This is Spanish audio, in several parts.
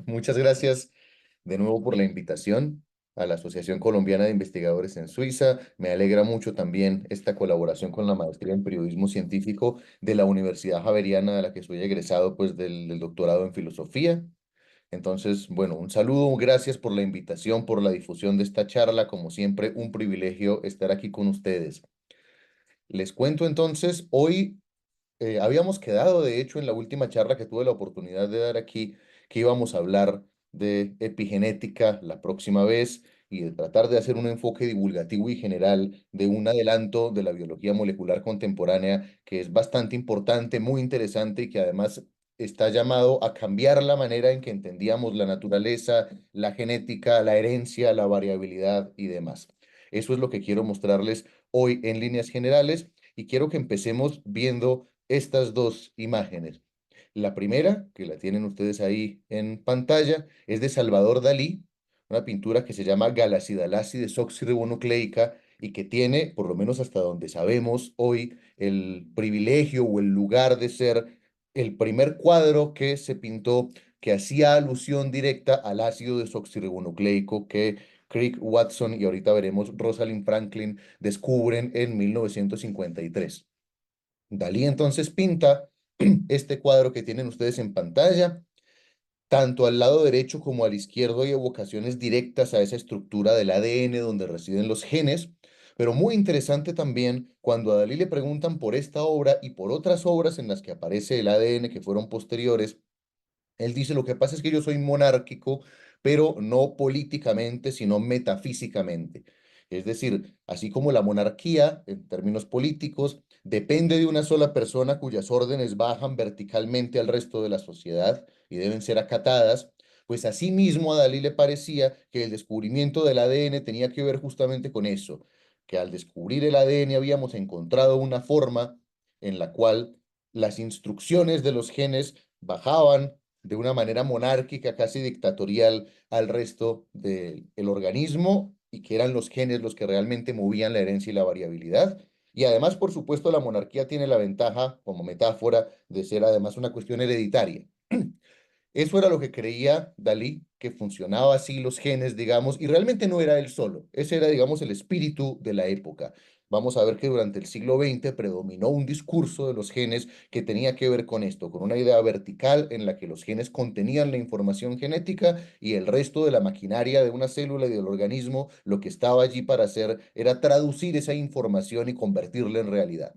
Muchas gracias de nuevo por la invitación a la Asociación Colombiana de Investigadores en Suiza. Me alegra mucho también esta colaboración con la maestría en periodismo científico de la Universidad Javeriana, de la que soy egresado pues del doctorado en filosofía. Entonces, bueno, un saludo, gracias por la invitación, por la difusión de esta charla. Como siempre, un privilegio estar aquí con ustedes. Les cuento entonces, hoy habíamos quedado, de hecho, en la última charla que tuve la oportunidad de dar aquí, que íbamos a hablar de epigenética la próxima vez y de tratar de hacer un enfoque divulgativo y general de un adelanto de la biología molecular contemporánea que es bastante importante, muy interesante y que además está llamado a cambiar la manera en que entendíamos la naturaleza, la genética, la herencia, la variabilidad y demás. Eso es lo que quiero mostrarles hoy en líneas generales y quiero que empecemos viendo estas dos imágenes. La primera, que la tienen ustedes ahí en pantalla, es de Salvador Dalí, una pintura que se llama Galacidalasi desoxirribonucleica y que tiene, por lo menos hasta donde sabemos hoy, el privilegio o el lugar de ser el primer cuadro que se pintó que hacía alusión directa al ácido desoxirribonucleico que Crick Watson y ahorita veremos Rosalind Franklin descubren en 1953. Dalí entonces pinta este cuadro que tienen ustedes en pantalla. Tanto al lado derecho como al izquierdo hay evocaciones directas a esa estructura del ADN donde residen los genes, pero muy interesante también cuando a Dalí le preguntan por esta obra y por otras obras en las que aparece el ADN que fueron posteriores, él dice, lo que pasa es que yo soy monárquico, pero no políticamente, sino metafísicamente. Es decir, así como la monarquía, en términos políticos, depende de una sola persona cuyas órdenes bajan verticalmente al resto de la sociedad y deben ser acatadas, pues asimismo a Dalí le parecía que el descubrimiento del ADN tenía que ver justamente con eso, que al descubrir el ADN habíamos encontrado una forma en la cual las instrucciones de los genes bajaban de una manera monárquica, casi dictatorial, al resto del organismo y que eran los genes los que realmente movían la herencia y la variabilidad. Y además, por supuesto, la monarquía tiene la ventaja, como metáfora, de ser además una cuestión hereditaria. Eso era lo que creía Dalí, que funcionaba así los genes, digamos, y realmente no era él solo. Ese era, digamos, el espíritu de la época. Vamos a ver que durante el siglo XX predominó un discurso de los genes que tenía que ver con esto, con una idea vertical en la que los genes contenían la información genética y el resto de la maquinaria de una célula y del organismo lo que estaba allí para hacer era traducir esa información y convertirla en realidad.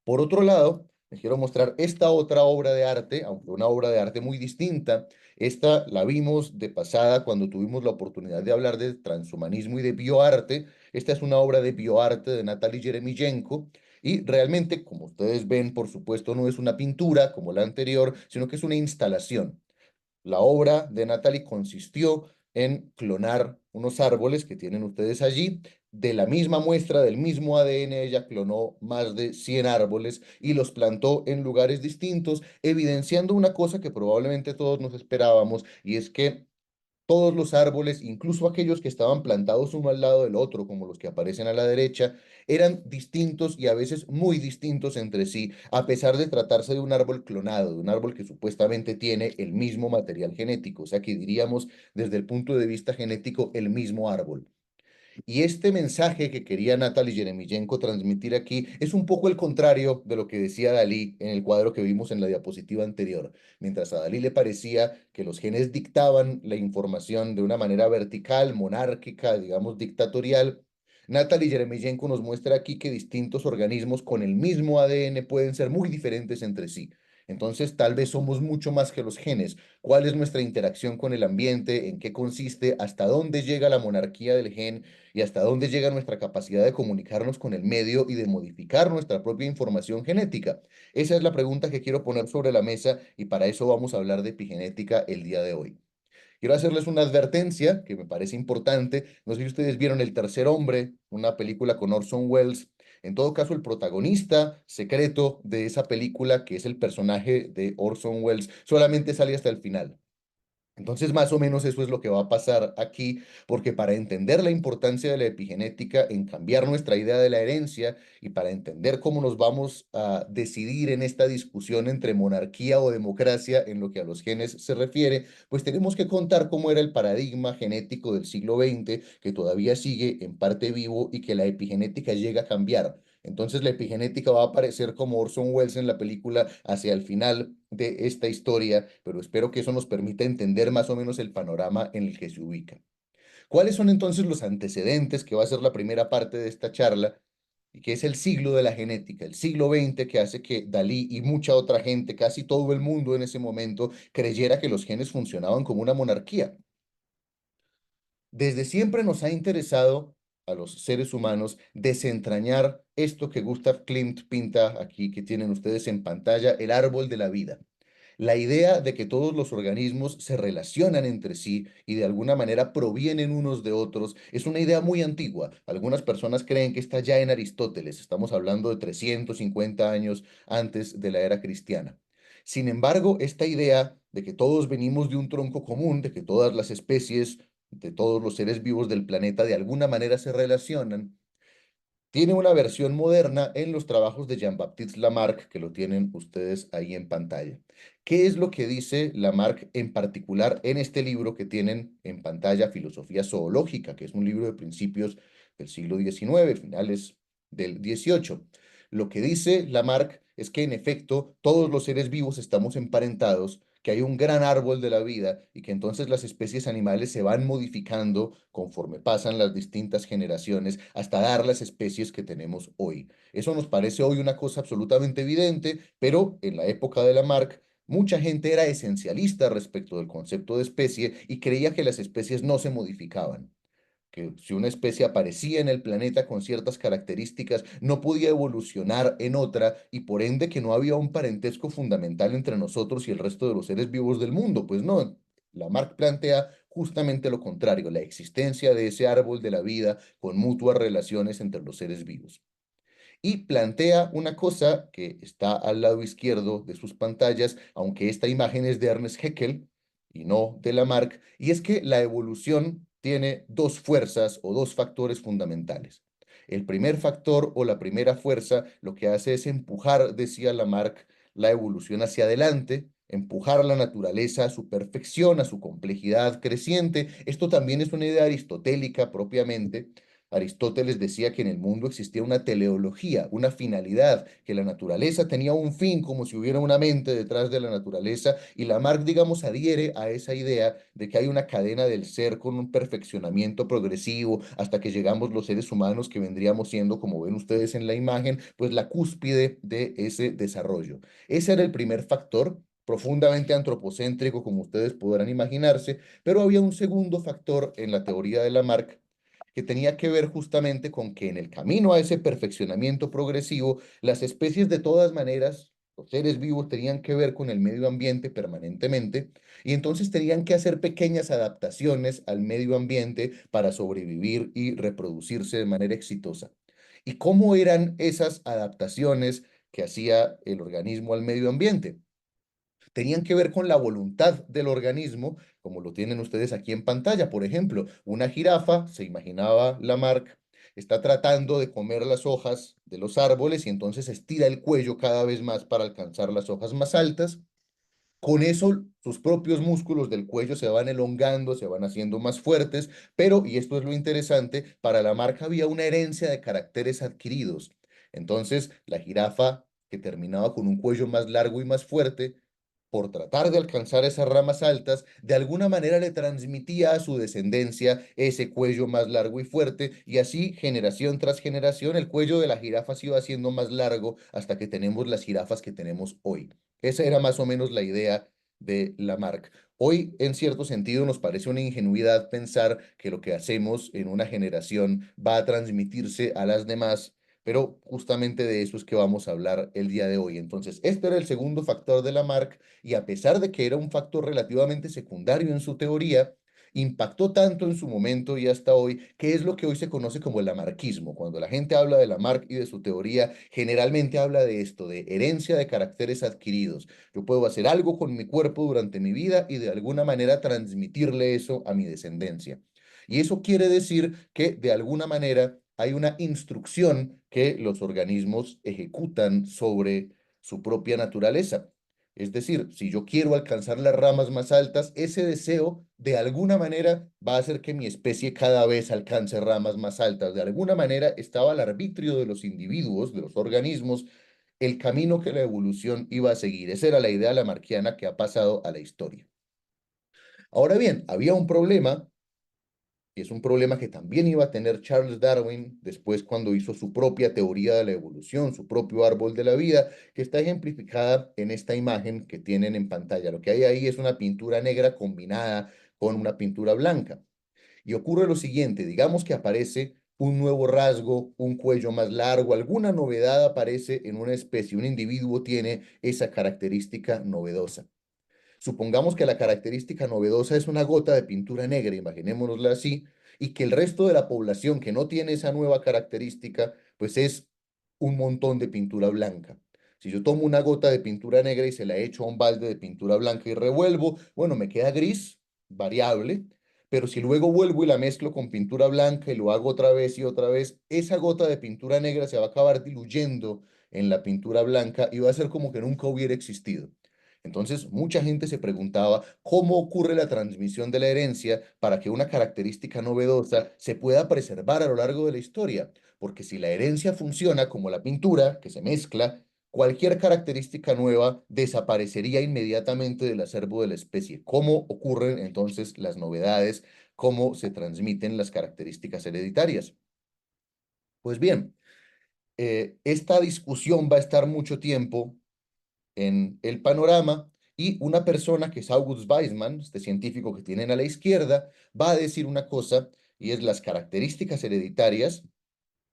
Por otro lado, les quiero mostrar esta otra obra de arte, aunque una obra de arte muy distinta. Esta la vimos de pasada cuando tuvimos la oportunidad de hablar de transhumanismo y de bioarte. Esta es una obra de bioarte de Natalie Yeremyenko y realmente, como ustedes ven, por supuesto, no es una pintura como la anterior, sino que es una instalación. La obra de Natalie consistió en clonar unos árboles que tienen ustedes allí. De la misma muestra, del mismo ADN, ella clonó más de 100 árboles y los plantó en lugares distintos, evidenciando una cosa que probablemente todos nos esperábamos, y es que todos los árboles, incluso aquellos que estaban plantados uno al lado del otro, como los que aparecen a la derecha, eran distintos y a veces muy distintos entre sí, a pesar de tratarse de un árbol clonado, de un árbol que supuestamente tiene el mismo material genético, o sea que diríamos desde el punto de vista genético el mismo árbol. Y este mensaje que quería Natalie Yeremyenko transmitir aquí es un poco el contrario de lo que decía Dalí en el cuadro que vimos en la diapositiva anterior. Mientras a Dalí le parecía que los genes dictaban la información de una manera vertical, monárquica, digamos dictatorial, Natalie Yeremyenko nos muestra aquí que distintos organismos con el mismo ADN pueden ser muy diferentes entre sí. Entonces, tal vez somos mucho más que los genes. ¿Cuál es nuestra interacción con el ambiente? ¿En qué consiste? ¿Hasta dónde llega la monarquía del gen? Y hasta dónde llega nuestra capacidad de comunicarnos con el medio y de modificar nuestra propia información genética. Esa es la pregunta que quiero poner sobre la mesa y para eso vamos a hablar de epigenética el día de hoy. Quiero hacerles una advertencia que me parece importante. No sé si ustedes vieron El Tercer Hombre, una película con Orson Welles. En todo caso, el protagonista secreto de esa película, que es el personaje de Orson Welles, solamente sale hasta el final. Entonces, más o menos eso es lo que va a pasar aquí, porque para entender la importancia de la epigenética en cambiar nuestra idea de la herencia y para entender cómo nos vamos a decidir en esta discusión entre monarquía o democracia en lo que a los genes se refiere, pues tenemos que contar cómo era el paradigma genético del siglo XX, que todavía sigue en parte vivo y que la epigenética llega a cambiar. Entonces la epigenética va a aparecer como Orson Welles en la película hacia el final de esta historia, pero espero que eso nos permita entender más o menos el panorama en el que se ubica. ¿Cuáles son entonces los antecedentes, que va a ser la primera parte de esta charla, y que es el siglo de la genética, el siglo XX, que hace que Dalí y mucha otra gente, casi todo el mundo en ese momento, creyera que los genes funcionaban como una monarquía? Desde siempre nos ha interesado a los seres humanos desentrañar esto que Gustav Klimt pinta aquí, que tienen ustedes en pantalla, el árbol de la vida. La idea de que todos los organismos se relacionan entre sí y de alguna manera provienen unos de otros es una idea muy antigua. Algunas personas creen que está ya en Aristóteles. Estamos hablando de 350 años antes de la era cristiana. Sin embargo, esta idea de que todos venimos de un tronco común, de que todas las especies, de todos los seres vivos del planeta de alguna manera se relacionan, tiene una versión moderna en los trabajos de Jean-Baptiste Lamarck, que lo tienen ustedes ahí en pantalla. ¿Qué es lo que dice Lamarck en particular en este libro que tienen en pantalla, Filosofía Zoológica, que es un libro de principios del siglo XIX, finales del XVIII? Lo que dice Lamarck es que en efecto todos los seres vivos estamos emparentados, que hay un gran árbol de la vida y que entonces las especies animales se van modificando conforme pasan las distintas generaciones hasta dar las especies que tenemos hoy. Eso nos parece hoy una cosa absolutamente evidente, pero en la época de Lamarck mucha gente era esencialista respecto del concepto de especie y creía que las especies no se modificaban, que si una especie aparecía en el planeta con ciertas características, no podía evolucionar en otra y por ende que no había un parentesco fundamental entre nosotros y el resto de los seres vivos del mundo. Pues no, Lamarck plantea justamente lo contrario, la existencia de ese árbol de la vida con mutuas relaciones entre los seres vivos. Y plantea una cosa que está al lado izquierdo de sus pantallas, aunque esta imagen es de Ernest Haeckel y no de Lamarck, y es que la evolución tiene dos fuerzas o dos factores fundamentales. El primer factor o la primera fuerza lo que hace es empujar, decía Lamarck, la evolución hacia adelante, empujar a la naturaleza a su perfección, a su complejidad creciente. Esto también es una idea aristotélica propiamente. Aristóteles decía que en el mundo existía una teleología, una finalidad, que la naturaleza tenía un fin, como si hubiera una mente detrás de la naturaleza, y Lamarck, digamos, adhiere a esa idea de que hay una cadena del ser con un perfeccionamiento progresivo hasta que llegamos los seres humanos que vendríamos siendo, como ven ustedes en la imagen, pues la cúspide de ese desarrollo. Ese era el primer factor, profundamente antropocéntrico, como ustedes podrán imaginarse, pero había un segundo factor en la teoría de Lamarck que tenía que ver justamente con que en el camino a ese perfeccionamiento progresivo, las especies de todas maneras, los seres vivos tenían que ver con el medio ambiente permanentemente y entonces tenían que hacer pequeñas adaptaciones al medio ambiente para sobrevivir y reproducirse de manera exitosa. ¿Y cómo eran esas adaptaciones que hacía el organismo al medio ambiente? Tenían que ver con la voluntad del organismo, como lo tienen ustedes aquí en pantalla. Por ejemplo, una jirafa, se imaginaba Lamarck, está tratando de comer las hojas de los árboles y entonces estira el cuello cada vez más para alcanzar las hojas más altas. Con eso, sus propios músculos del cuello se van elongando, se van haciendo más fuertes, pero, y esto es lo interesante, para Lamarck había una herencia de caracteres adquiridos. Entonces, la jirafa, que terminaba con un cuello más largo y más fuerte, por tratar de alcanzar esas ramas altas, de alguna manera le transmitía a su descendencia ese cuello más largo y fuerte, y así generación tras generación el cuello de la jirafa se iba haciendo más largo hasta que tenemos las jirafas que tenemos hoy. Esa era más o menos la idea de Lamarck. Hoy, en cierto sentido, nos parece una ingenuidad pensar que lo que hacemos en una generación va a transmitirse a las demás, pero justamente de eso es que vamos a hablar el día de hoy. Entonces, este era el segundo factor de Lamarck y a pesar de que era un factor relativamente secundario en su teoría, impactó tanto en su momento y hasta hoy, que es lo que hoy se conoce como el lamarquismo. Cuando la gente habla de Lamarck y de su teoría, generalmente habla de esto, de herencia de caracteres adquiridos. Yo puedo hacer algo con mi cuerpo durante mi vida y de alguna manera transmitirle eso a mi descendencia. Y eso quiere decir que de alguna manera hay una instrucción que los organismos ejecutan sobre su propia naturaleza. Es decir, si yo quiero alcanzar las ramas más altas, ese deseo de alguna manera va a hacer que mi especie cada vez alcance ramas más altas. De alguna manera estaba al arbitrio de los individuos, de los organismos, el camino que la evolución iba a seguir. Esa era la idea lamarquiana que ha pasado a la historia. Ahora bien, había un problema y es un problema que también iba a tener Charles Darwin después cuando hizo su propia teoría de la evolución, su propio árbol de la vida, que está ejemplificada en esta imagen que tienen en pantalla. Lo que hay ahí es una pintura negra combinada con una pintura blanca. Y ocurre lo siguiente, digamos que aparece un nuevo rasgo, un cuello más largo, alguna novedad aparece en una especie, un individuo tiene esa característica novedosa. Supongamos que la característica novedosa es una gota de pintura negra, imaginémonosla así, y que el resto de la población que no tiene esa nueva característica, pues es un montón de pintura blanca. Si yo tomo una gota de pintura negra y se la echo a un balde de pintura blanca y revuelvo, bueno, me queda gris, variable, pero si luego vuelvo y la mezclo con pintura blanca y lo hago otra vez y otra vez, esa gota de pintura negra se va a acabar diluyendo en la pintura blanca y va a ser como que nunca hubiera existido. Entonces, mucha gente se preguntaba cómo ocurre la transmisión de la herencia para que una característica novedosa se pueda preservar a lo largo de la historia. Porque si la herencia funciona como la pintura, que se mezcla, cualquier característica nueva desaparecería inmediatamente del acervo de la especie. ¿Cómo ocurren entonces las novedades? ¿Cómo se transmiten las características hereditarias? Pues bien, esta discusión va a estar mucho tiempo en el panorama y una persona que es August Weismann, este científico que tienen a la izquierda, va a decir una cosa y es las características hereditarias.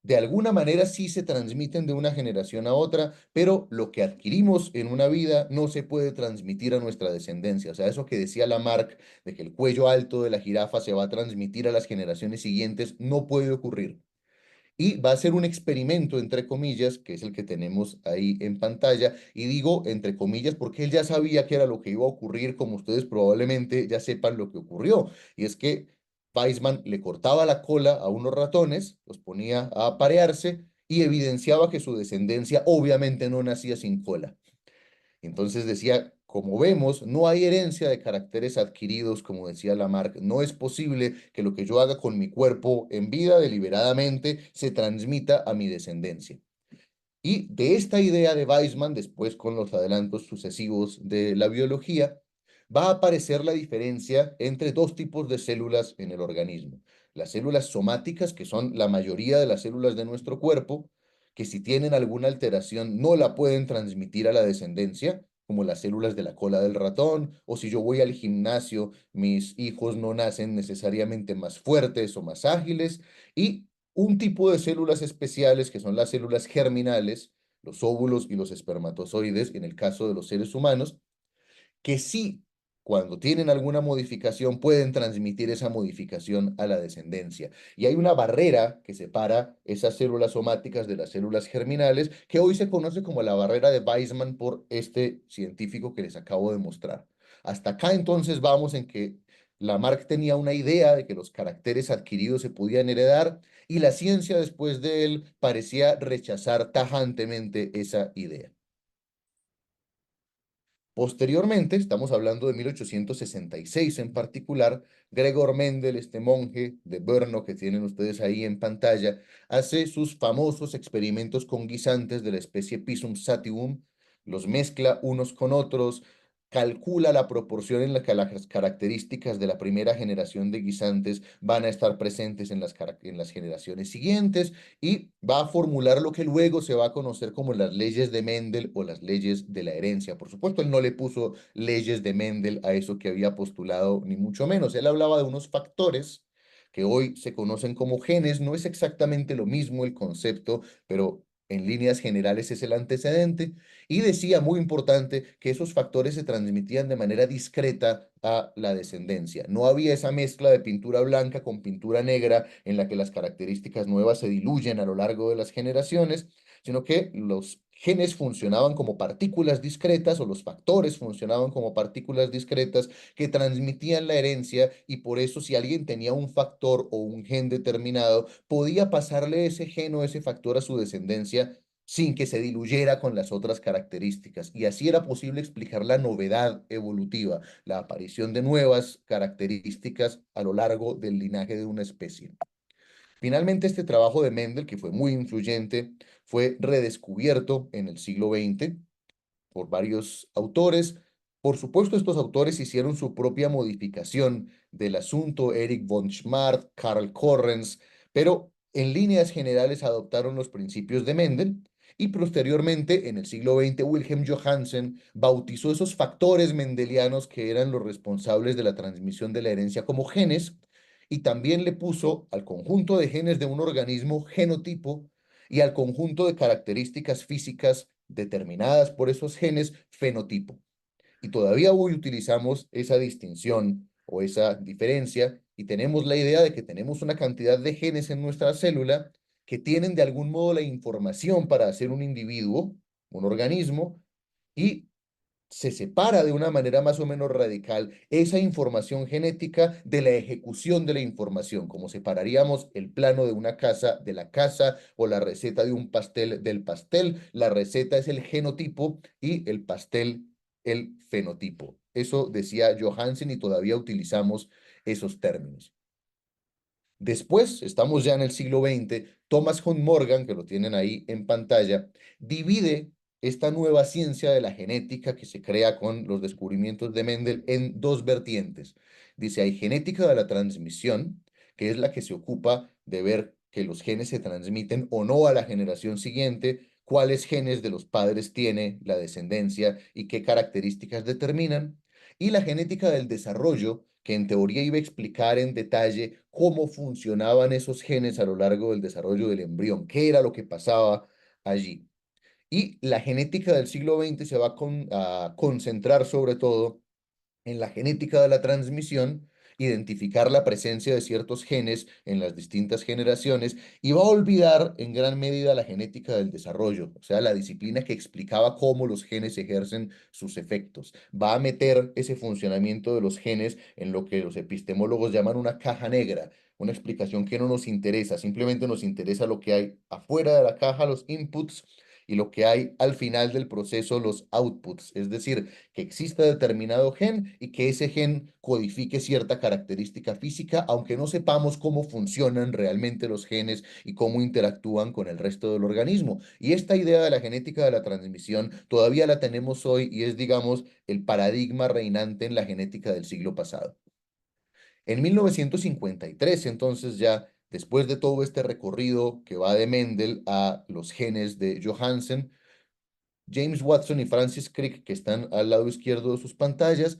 De alguna manera sí se transmiten de una generación a otra, pero lo que adquirimos en una vida no se puede transmitir a nuestra descendencia. O sea, eso que decía Lamarck de que el cuello alto de la jirafa se va a transmitir a las generaciones siguientes, no puede ocurrir. Y va a ser un experimento, entre comillas, que es el que tenemos ahí en pantalla. Y digo entre comillas porque él ya sabía que era lo que iba a ocurrir, como ustedes probablemente ya sepan lo que ocurrió. Y es que Weismann le cortaba la cola a unos ratones, los ponía a aparearse y evidenciaba que su descendencia obviamente no nacía sin cola. Entonces decía, como vemos, no hay herencia de caracteres adquiridos, como decía Lamarck. No es posible que lo que yo haga con mi cuerpo en vida deliberadamente se transmita a mi descendencia. Y de esta idea de Weismann, después con los adelantos sucesivos de la biología, va a aparecer la diferencia entre dos tipos de células en el organismo. Las células somáticas, que son la mayoría de las células de nuestro cuerpo, que si tienen alguna alteración no la pueden transmitir a la descendencia, como las células de la cola del ratón, o si yo voy al gimnasio, mis hijos no nacen necesariamente más fuertes o más ágiles, y un tipo de células especiales que son las células germinales, los óvulos y los espermatozoides, en el caso de los seres humanos, que sí, cuando tienen alguna modificación, pueden transmitir esa modificación a la descendencia. Y hay una barrera que separa esas células somáticas de las células germinales, que hoy se conoce como la barrera de Weismann por este científico que les acabo de mostrar. Hasta acá entonces vamos en que Lamarck tenía una idea de que los caracteres adquiridos se podían heredar y la ciencia después de él parecía rechazar tajantemente esa idea. Posteriormente, estamos hablando de 1866 en particular, Gregor Mendel, este monje de Brno que tienen ustedes ahí en pantalla, hace sus famosos experimentos con guisantes de la especie Pisum sativum, los mezcla unos con otros, calcula la proporción en la que las características de la primera generación de guisantes van a estar presentes en en las generaciones siguientes y va a formular lo que luego se va a conocer como las leyes de Mendel o las leyes de la herencia. Por supuesto, él no le puso leyes de Mendel a eso que había postulado, ni mucho menos. Él hablaba de unos factores que hoy se conocen como genes. No es exactamente lo mismo el concepto, pero en líneas generales es el antecedente, y decía, muy importante, que esos factores se transmitían de manera discreta a la descendencia. No había esa mezcla de pintura blanca con pintura negra en la que las características nuevas se diluyen a lo largo de las generaciones, sino que los genes funcionaban como partículas discretas o los factores funcionaban como partículas discretas que transmitían la herencia, y por eso si alguien tenía un factor o un gen determinado, podía pasarle ese gen o ese factor a su descendencia sin que se diluyera con las otras características. Y así era posible explicar la novedad evolutiva, la aparición de nuevas características a lo largo del linaje de una especie. Finalmente, este trabajo de Mendel, que fue muy influyente, fue redescubierto en el siglo XX por varios autores. Por supuesto, estos autores hicieron su propia modificación del asunto, Erich von Schmartz, Karl Correns, pero en líneas generales adoptaron los principios de Mendel, y posteriormente, en el siglo XX, Wilhelm Johannsen bautizó esos factores mendelianos que eran los responsables de la transmisión de la herencia como genes, y también le puso al conjunto de genes de un organismo genotipo, y al conjunto de características físicas determinadas por esos genes fenotipo. Y todavía hoy utilizamos esa distinción o esa diferencia, y tenemos la idea de que tenemos una cantidad de genes en nuestra célula que tienen de algún modo la información para hacer un individuo, un organismo, y se separa de una manera más o menos radical esa información genética de la ejecución de la información, como separaríamos el plano de una casa de la casa o la receta de un pastel del pastel. La receta es el genotipo y el pastel el fenotipo. Eso decía Johansen, y todavía utilizamos esos términos. Después, estamos ya en el siglo XX, Thomas Hunt Morgan, que lo tienen ahí en pantalla, divide esta nueva ciencia de la genética que se crea con los descubrimientos de Mendel en dos vertientes. Dice, hay genética de la transmisión, que es la que se ocupa de ver que los genes se transmiten o no a la generación siguiente, cuáles genes de los padres tiene la descendencia y qué características determinan. Y la genética del desarrollo, que en teoría iba a explicar en detalle cómo funcionaban esos genes a lo largo del desarrollo del embrión, qué era lo que pasaba allí. Y la genética del siglo XX se va a concentrar sobre todo en la genética de la transmisión, identificar la presencia de ciertos genes en las distintas generaciones, y va a olvidar en gran medida la genética del desarrollo, o sea, la disciplina que explicaba cómo los genes ejercen sus efectos. Va a meter ese funcionamiento de los genes en lo que los epistemólogos llaman una caja negra, una explicación que no nos interesa, simplemente nos interesa lo que hay afuera de la caja, los inputs, y lo que hay al final del proceso, los outputs, es decir, que exista determinado gen y que ese gen codifique cierta característica física, aunque no sepamos cómo funcionan realmente los genes y cómo interactúan con el resto del organismo. Y esta idea de la genética de la transmisión todavía la tenemos hoy, y es, digamos, el paradigma reinante en la genética del siglo pasado. En 1953, entonces, ya después de todo este recorrido que va de Mendel a los genes de Johansen, James Watson y Francis Crick, que están al lado izquierdo de sus pantallas,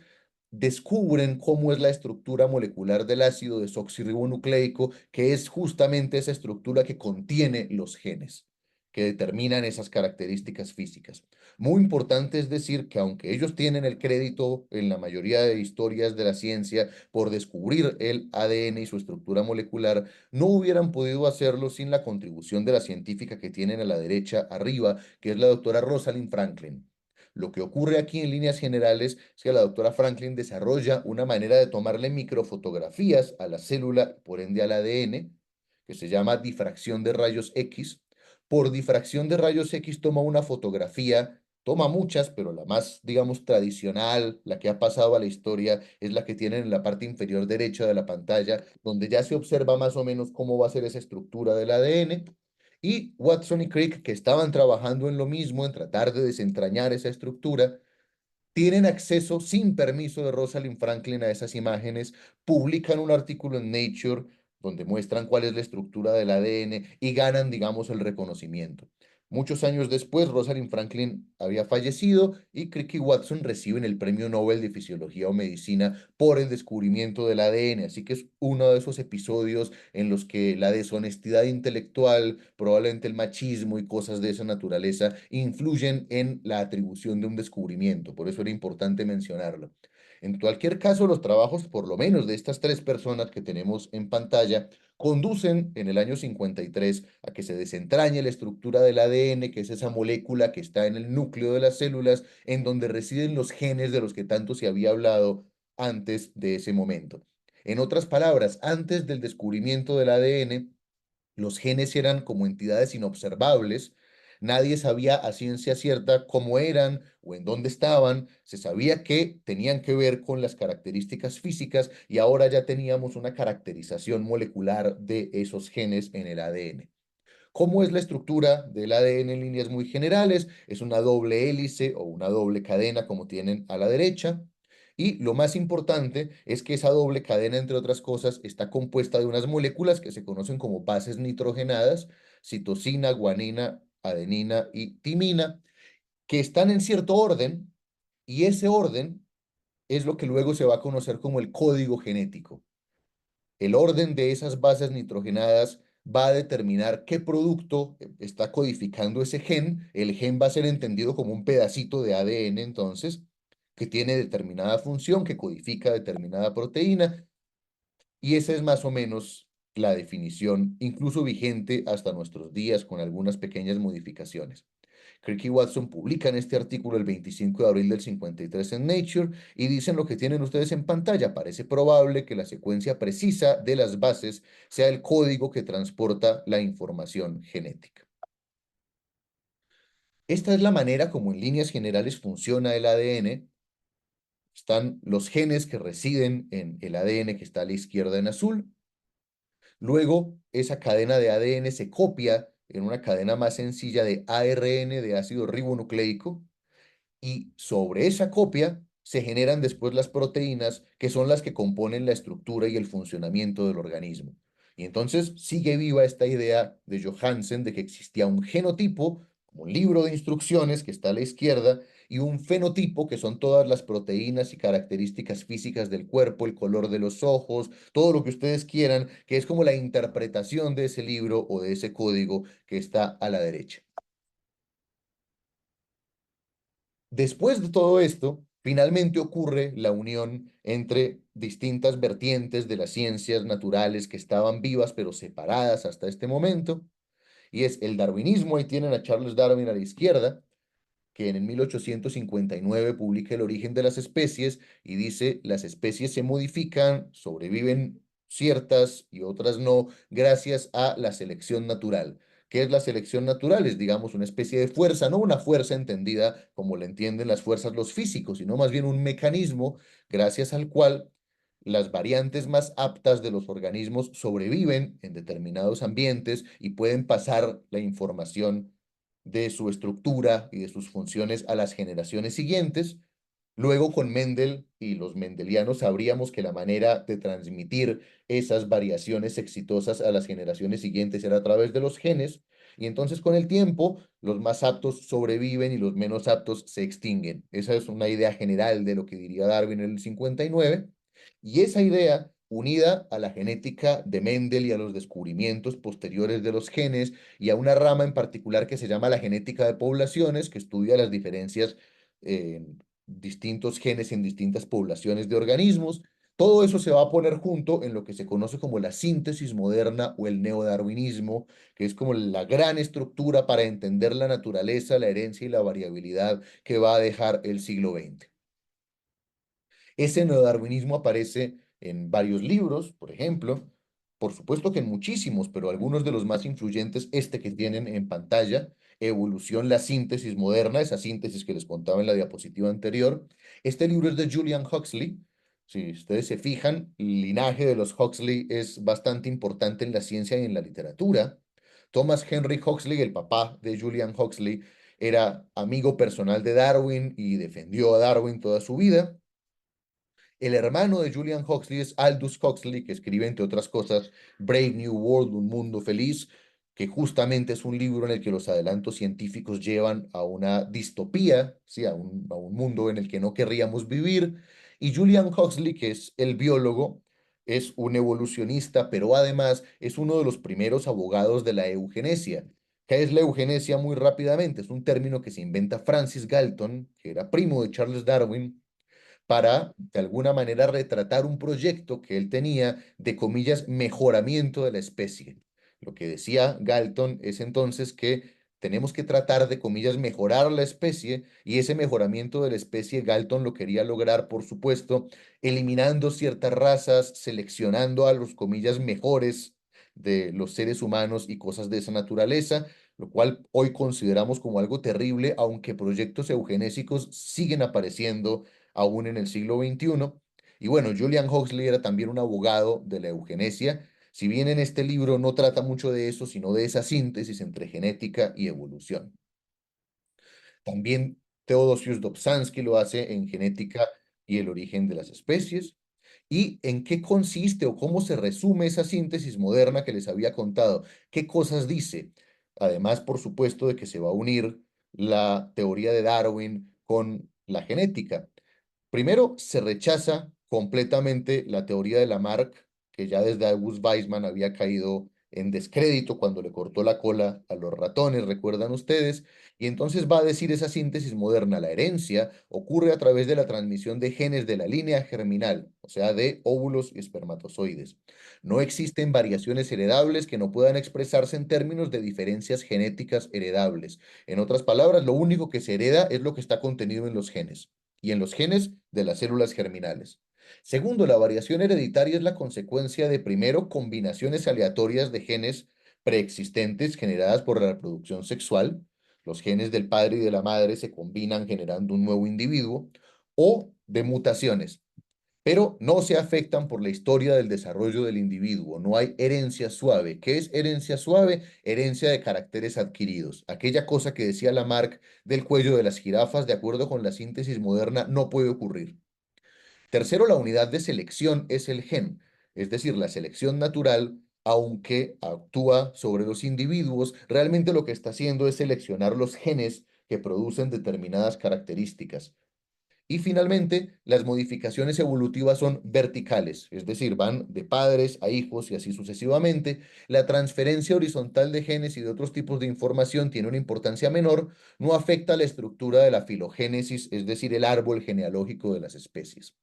descubren cómo es la estructura molecular del ácido desoxirribonucleico, que es justamente esa estructura que contiene los genes, que determinan esas características físicas. Muy importante es decir que aunque ellos tienen el crédito en la mayoría de historias de la ciencia por descubrir el ADN y su estructura molecular, no hubieran podido hacerlo sin la contribución de la científica que tienen a la derecha arriba, que es la doctora Rosalind Franklin. Lo que ocurre aquí en líneas generales es que la doctora Franklin desarrolla una manera de tomarle microfotografías a la célula, por ende al ADN, que se llama difracción de rayos X. Por difracción de rayos X toma una fotografía, toma muchas, pero la más, digamos, tradicional, la que ha pasado a la historia, es la que tienen en la parte inferior derecha de la pantalla, donde ya se observa más o menos cómo va a ser esa estructura del ADN. Y Watson y Crick, que estaban trabajando en lo mismo, en tratar de desentrañar esa estructura, tienen acceso sin permiso de Rosalind Franklin a esas imágenes, publican un artículo en Nature donde muestran cuál es la estructura del ADN y ganan, digamos, el reconocimiento. Muchos años después, Rosalind Franklin había fallecido y Crick y Watson reciben el Premio Nobel de Fisiología o Medicina por el descubrimiento del ADN. Así que es uno de esos episodios en los que la deshonestidad intelectual, probablemente el machismo y cosas de esa naturaleza influyen en la atribución de un descubrimiento. Por eso era importante mencionarlo. En cualquier caso, los trabajos, por lo menos de estas tres personas que tenemos en pantalla, conducen en el año 53 a que se desentrañe la estructura del ADN, que es esa molécula que está en el núcleo de las células, en donde residen los genes de los que tanto se había hablado antes de ese momento. En otras palabras, antes del descubrimiento del ADN, los genes eran como entidades inobservables. Nadie sabía a ciencia cierta cómo eran o en dónde estaban. Se sabía que tenían que ver con las características físicas y ahora ya teníamos una caracterización molecular de esos genes en el ADN. ¿Cómo es la estructura del ADN en líneas muy generales? Es una doble hélice o una doble cadena como tienen a la derecha. Y lo más importante es que esa doble cadena, entre otras cosas, está compuesta de unas moléculas que se conocen como bases nitrogenadas, citosina, guanina, adenina y timina, que están en cierto orden y ese orden es lo que luego se va a conocer como el código genético. El orden de esas bases nitrogenadas va a determinar qué producto está codificando ese gen. El gen va a ser entendido como un pedacito de ADN, entonces, que tiene determinada función, que codifica determinada proteína, y esa es más o menos la definición, incluso vigente hasta nuestros días, con algunas pequeñas modificaciones. Crick y Watson publican este artículo el 25 de abril del 53 en Nature y dicen lo que tienen ustedes en pantalla. Parece probable que la secuencia precisa de las bases sea el código que transporta la información genética. Esta es la manera como en líneas generales funciona el ADN. Están los genes que residen en el ADN que está a la izquierda en azul. Luego, esa cadena de ADN se copia en una cadena más sencilla de ARN, de ácido ribonucleico, y sobre esa copia se generan después las proteínas que son las que componen la estructura y el funcionamiento del organismo. Y entonces sigue viva esta idea de Johansen de que existía un genotipo, como un libro de instrucciones que está a la izquierda, y un fenotipo, que son todas las proteínas y características físicas del cuerpo, el color de los ojos, todo lo que ustedes quieran, que es como la interpretación de ese libro o de ese código que está a la derecha. Después de todo esto, finalmente ocurre la unión entre distintas vertientes de las ciencias naturales que estaban vivas pero separadas hasta este momento, y es el darwinismo. Ahí tienen a Charles Darwin a la izquierda, que en el 1859 publica El origen de las especies y dice, las especies se modifican, sobreviven ciertas y otras no, gracias a la selección natural. ¿Qué es la selección natural? Es, digamos, una especie de fuerza, no una fuerza entendida como la entienden las fuerzas los físicos, sino más bien un mecanismo gracias al cual las variantes más aptas de los organismos sobreviven en determinados ambientes y pueden pasar la información de su estructura y de sus funciones a las generaciones siguientes. Luego con Mendel y los mendelianos sabríamos que la manera de transmitir esas variaciones exitosas a las generaciones siguientes era a través de los genes, y entonces con el tiempo los más aptos sobreviven y los menos aptos se extinguen. Esa es una idea general de lo que diría Darwin en el 59, y esa idea, unida a la genética de Mendel y a los descubrimientos posteriores de los genes y a una rama en particular que se llama la genética de poblaciones, que estudia las diferencias en distintos genes en distintas poblaciones de organismos. Todo eso se va a poner junto en lo que se conoce como la síntesis moderna o el neodarwinismo, que es como la gran estructura para entender la naturaleza, la herencia y la variabilidad que va a dejar el siglo XX. Ese neodarwinismo aparece en varios libros, por ejemplo, por supuesto que en muchísimos, pero algunos de los más influyentes, este que tienen en pantalla, Evolución, la síntesis moderna, esa síntesis que les contaba en la diapositiva anterior. Este libro es de Julian Huxley. Si ustedes se fijan, el linaje de los Huxley es bastante importante en la ciencia y en la literatura. Thomas Henry Huxley, el papá de Julian Huxley, era amigo personal de Darwin y defendió a Darwin toda su vida. El hermano de Julian Huxley es Aldous Huxley, que escribe, entre otras cosas, Brave New World, Un Mundo Feliz. que justamente es un libro en el que los adelantos científicos llevan a una distopía, ¿sí? A un mundo en el que no querríamos vivir. Y Julian Huxley, que es el biólogo, es un evolucionista, pero además es uno de los primeros abogados de la eugenesia. ¿Qué es la eugenesia? Muy rápidamente, es un término que se inventa Francis Galton, que era primo de Charles Darwin, para, de alguna manera, retratar un proyecto que él tenía de, comillas, mejoramiento de la especie. Lo que decía Galton es entonces que tenemos que tratar de, comillas, mejorar la especie, y ese mejoramiento de la especie Galton lo quería lograr, por supuesto, eliminando ciertas razas, seleccionando a los, comillas, mejores de los seres humanos y cosas de esa naturaleza, lo cual hoy consideramos como algo terrible, aunque proyectos eugenésicos siguen apareciendo aún en el siglo XXI. Y bueno, Julian Huxley era también un abogado de la eugenesia, si bien en este libro no trata mucho de eso, sino de esa síntesis entre genética y evolución. También Theodosius Dobzhansky lo hace en Genética y el origen de las especies. ¿Y en qué consiste o cómo se resume esa síntesis moderna que les había contado? ¿Qué cosas dice? Además, por supuesto, de que se va a unir la teoría de Darwin con la genética. Primero, se rechaza completamente la teoría de Lamarck, que ya desde August Weismann había caído en descrédito cuando le cortó la cola a los ratones, recuerdan ustedes, y entonces va a decir esa síntesis moderna: la herencia ocurre a través de la transmisión de genes de la línea germinal, o sea, de óvulos y espermatozoides. No existen variaciones heredables que no puedan expresarse en términos de diferencias genéticas heredables. En otras palabras, lo único que se hereda es lo que está contenido en los genes y en los genes de las células germinales. Segundo, la variación hereditaria es la consecuencia de, primero, combinaciones aleatorias de genes preexistentes generadas por la reproducción sexual. Los genes del padre y de la madre se combinan generando un nuevo individuo, o de mutaciones, pero no se afectan por la historia del desarrollo del individuo. No hay herencia suave. ¿Qué es herencia suave? Herencia de caracteres adquiridos. Aquella cosa que decía Lamarck del cuello de las jirafas, de acuerdo con la síntesis moderna, no puede ocurrir. Tercero, la unidad de selección es el gen, es decir, la selección natural, aunque actúa sobre los individuos, realmente lo que está haciendo es seleccionar los genes que producen determinadas características. Y finalmente, las modificaciones evolutivas son verticales, es decir, van de padres a hijos y así sucesivamente. La transferencia horizontal de genes y de otros tipos de información tiene una importancia menor, no afecta la estructura de la filogénesis, es decir, el árbol genealógico de las especies.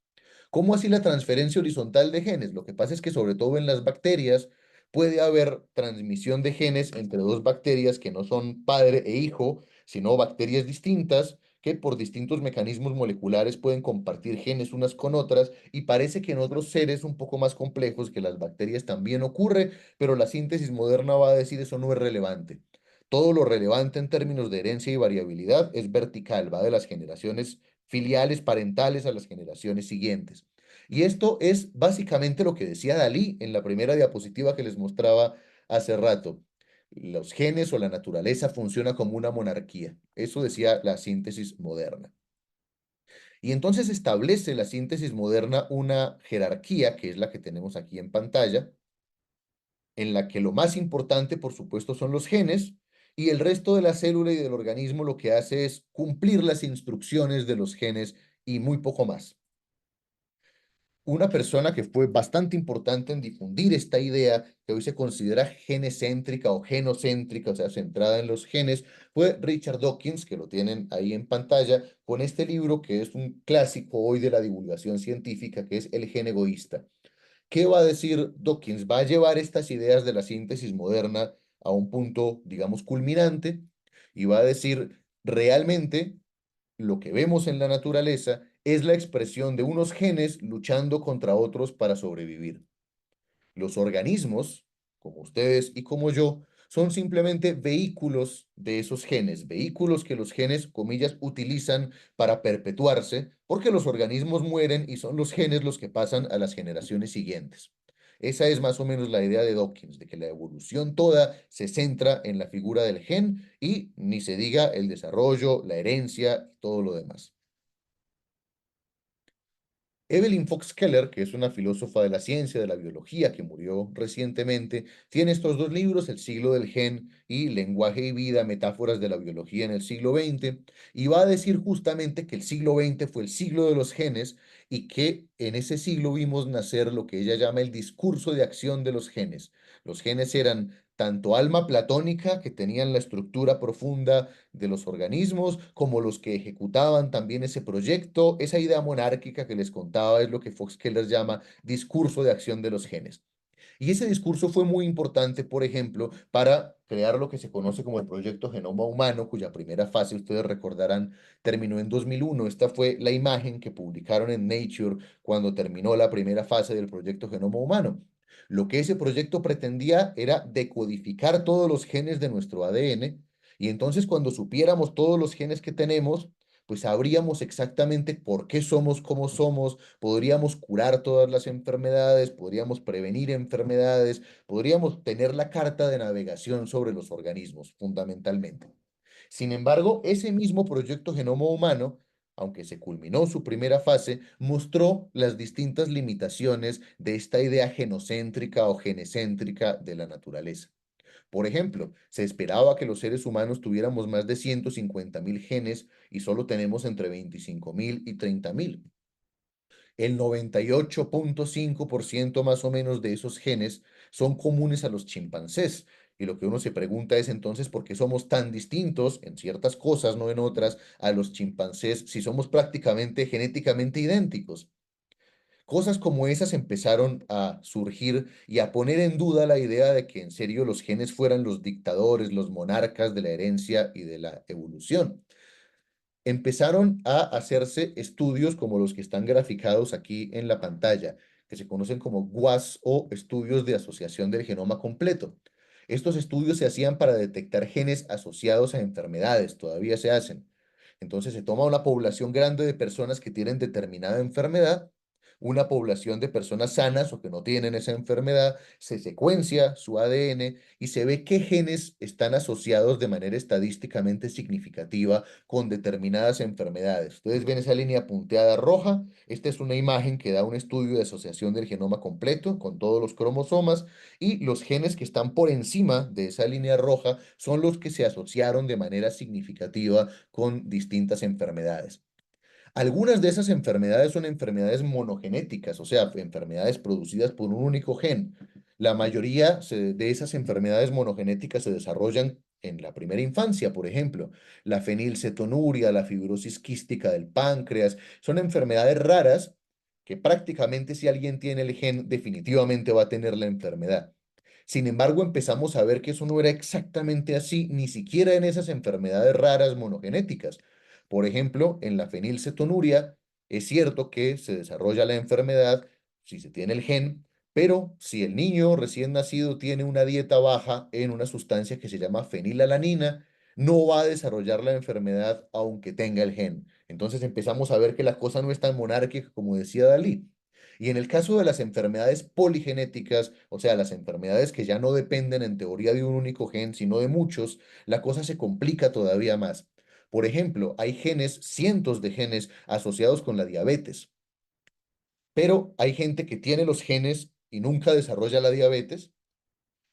¿Cómo así la transferencia horizontal de genes? Lo que pasa es que sobre todo en las bacterias puede haber transmisión de genes entre dos bacterias que no son padre e hijo, sino bacterias distintas que por distintos mecanismos moleculares pueden compartir genes unas con otras, y parece que en otros seres un poco más complejos que las bacterias también ocurre, pero la síntesis moderna va a decir eso no es relevante. Todo lo relevante en términos de herencia y variabilidad es vertical, va de las generaciones filiales, parentales a las generaciones siguientes. Y esto es básicamente lo que decía Dalí en la primera diapositiva que les mostraba hace rato. Los genes o la naturaleza funciona como una monarquía. Eso decía la síntesis moderna. Y entonces establece la síntesis moderna una jerarquía, que es la que tenemos aquí en pantalla, en la que lo más importante, por supuesto, son los genes, y el resto de la célula y del organismo lo que hace es cumplir las instrucciones de los genes y muy poco más. Una persona que fue bastante importante en difundir esta idea, que hoy se considera genecéntrica o genocéntrica, o sea, centrada en los genes, fue Richard Dawkins, que lo tienen ahí en pantalla, con este libro que es un clásico hoy de la divulgación científica, que es El gen egoísta. ¿Qué va a decir Dawkins? Va a llevar estas ideas de la síntesis moderna a un punto, digamos, culminante, y va a decir: realmente lo que vemos en la naturaleza es la expresión de unos genes luchando contra otros para sobrevivir. Los organismos, como ustedes y como yo, son simplemente vehículos de esos genes, vehículos que los genes, comillas, utilizan para perpetuarse, porque los organismos mueren y son los genes los que pasan a las generaciones siguientes. Esa es más o menos la idea de Dawkins, de que la evolución toda se centra en la figura del gen y ni se diga el desarrollo, la herencia y todo lo demás. Evelyn Fox Keller, que es una filósofa de la ciencia, de la biología, que murió recientemente, tiene estos dos libros, El siglo del gen y Lenguaje y vida, metáforas de la biología en el siglo XX, y va a decir justamente que el siglo XX fue el siglo de los genes y que en ese siglo vimos nacer lo que ella llama el discurso de acción de los genes. Los genes eran tanto alma platónica, que tenían la estructura profunda de los organismos, como los que ejecutaban también ese proyecto. Esa idea monárquica que les contaba es lo que Fox Keller llama discurso de acción de los genes. Y ese discurso fue muy importante, por ejemplo, para crear lo que se conoce como el proyecto Genoma Humano, cuya primera fase, ustedes recordarán, terminó en 2001. Esta fue la imagen que publicaron en Nature cuando terminó la primera fase del proyecto Genoma Humano. Lo que ese proyecto pretendía era decodificar todos los genes de nuestro ADN y entonces cuando supiéramos todos los genes que tenemos, pues sabríamos exactamente por qué somos como somos, podríamos curar todas las enfermedades, podríamos prevenir enfermedades, podríamos tener la carta de navegación sobre los organismos, fundamentalmente. Sin embargo, ese mismo proyecto Genoma Humano, aunque se culminó su primera fase, mostró las distintas limitaciones de esta idea genocéntrica o genecéntrica de la naturaleza. Por ejemplo, se esperaba que los seres humanos tuviéramos más de 150.000 genes y solo tenemos entre 25.000 y 30.000. El 98,5% más o menos de esos genes son comunes a los chimpancés. Y lo que uno se pregunta es entonces por qué somos tan distintos en ciertas cosas, no en otras, a los chimpancés si somos prácticamente genéticamente idénticos. Cosas como esas empezaron a surgir y a poner en duda la idea de que en serio los genes fueran los dictadores, los monarcas de la herencia y de la evolución. Empezaron a hacerse estudios como los que están graficados aquí en la pantalla, que se conocen como GWAS o estudios de asociación del genoma completo. Estos estudios se hacían para detectar genes asociados a enfermedades, todavía se hacen. Entonces se toma una población grande de personas que tienen determinada enfermedad, una población de personas sanas o que no tienen esa enfermedad, se secuencia su ADN y se ve qué genes están asociados de manera estadísticamente significativa con determinadas enfermedades. Ustedes ven esa línea punteada roja. Esta es una imagen que da un estudio de asociación del genoma completo con todos los cromosomas y los genes que están por encima de esa línea roja son los que se asociaron de manera significativa con distintas enfermedades. Algunas de esas enfermedades son enfermedades monogenéticas, o sea, enfermedades producidas por un único gen. La mayoría de esas enfermedades monogenéticas se desarrollan en la primera infancia, por ejemplo, la fenilcetonuria, la fibrosis quística del páncreas, son enfermedades raras que prácticamente si alguien tiene el gen, definitivamente va a tener la enfermedad. Sin embargo, empezamos a ver que eso no era exactamente así, ni siquiera en esas enfermedades raras monogenéticas. Por ejemplo, en la fenilcetonuria es cierto que se desarrolla la enfermedad si se tiene el gen, pero si el niño recién nacido tiene una dieta baja en una sustancia que se llama fenilalanina, no va a desarrollar la enfermedad aunque tenga el gen. Entonces empezamos a ver que la cosa no es tan monárquica como decía Dalí. Y en el caso de las enfermedades poligenéticas, o sea, las enfermedades que ya no dependen en teoría de un único gen, sino de muchos, la cosa se complica todavía más. Por ejemplo, hay genes, cientos de genes asociados con la diabetes, pero hay gente que tiene los genes y nunca desarrolla la diabetes.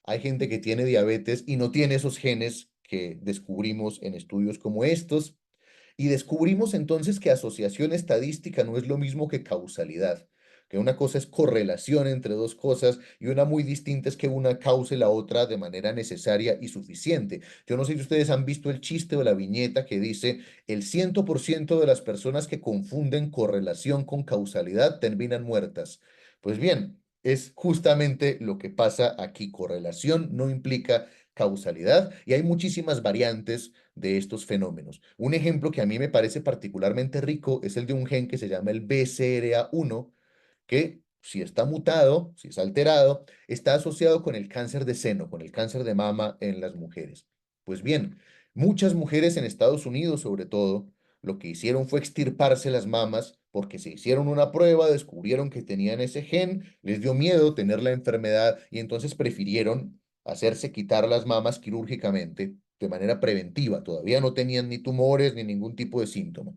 Hay gente que tiene diabetes y no tiene esos genes que descubrimos en estudios como estos. Y descubrimos entonces que asociación estadística no es lo mismo que causalidad, que una cosa es correlación entre dos cosas y una muy distinta es que una cause la otra de manera necesaria y suficiente. Yo no sé si ustedes han visto el chiste o la viñeta que dice el 100% de las personas que confunden correlación con causalidad terminan muertas. Pues bien, es justamente lo que pasa aquí. Correlación no implica causalidad y hay muchísimas variantes de estos fenómenos. Un ejemplo que a mí me parece particularmente rico es el de un gen que se llama el BCRA1, que si está mutado, si es alterado, está asociado con el cáncer de seno, con el cáncer de mama en las mujeres. Pues bien, muchas mujeres en Estados Unidos, sobre todo, lo que hicieron fue extirparse las mamas porque se hicieron una prueba, descubrieron que tenían ese gen, les dio miedo tener la enfermedad y entonces prefirieron hacerse quitar las mamas quirúrgicamente de manera preventiva. Todavía no tenían ni tumores ni ningún tipo de síntoma.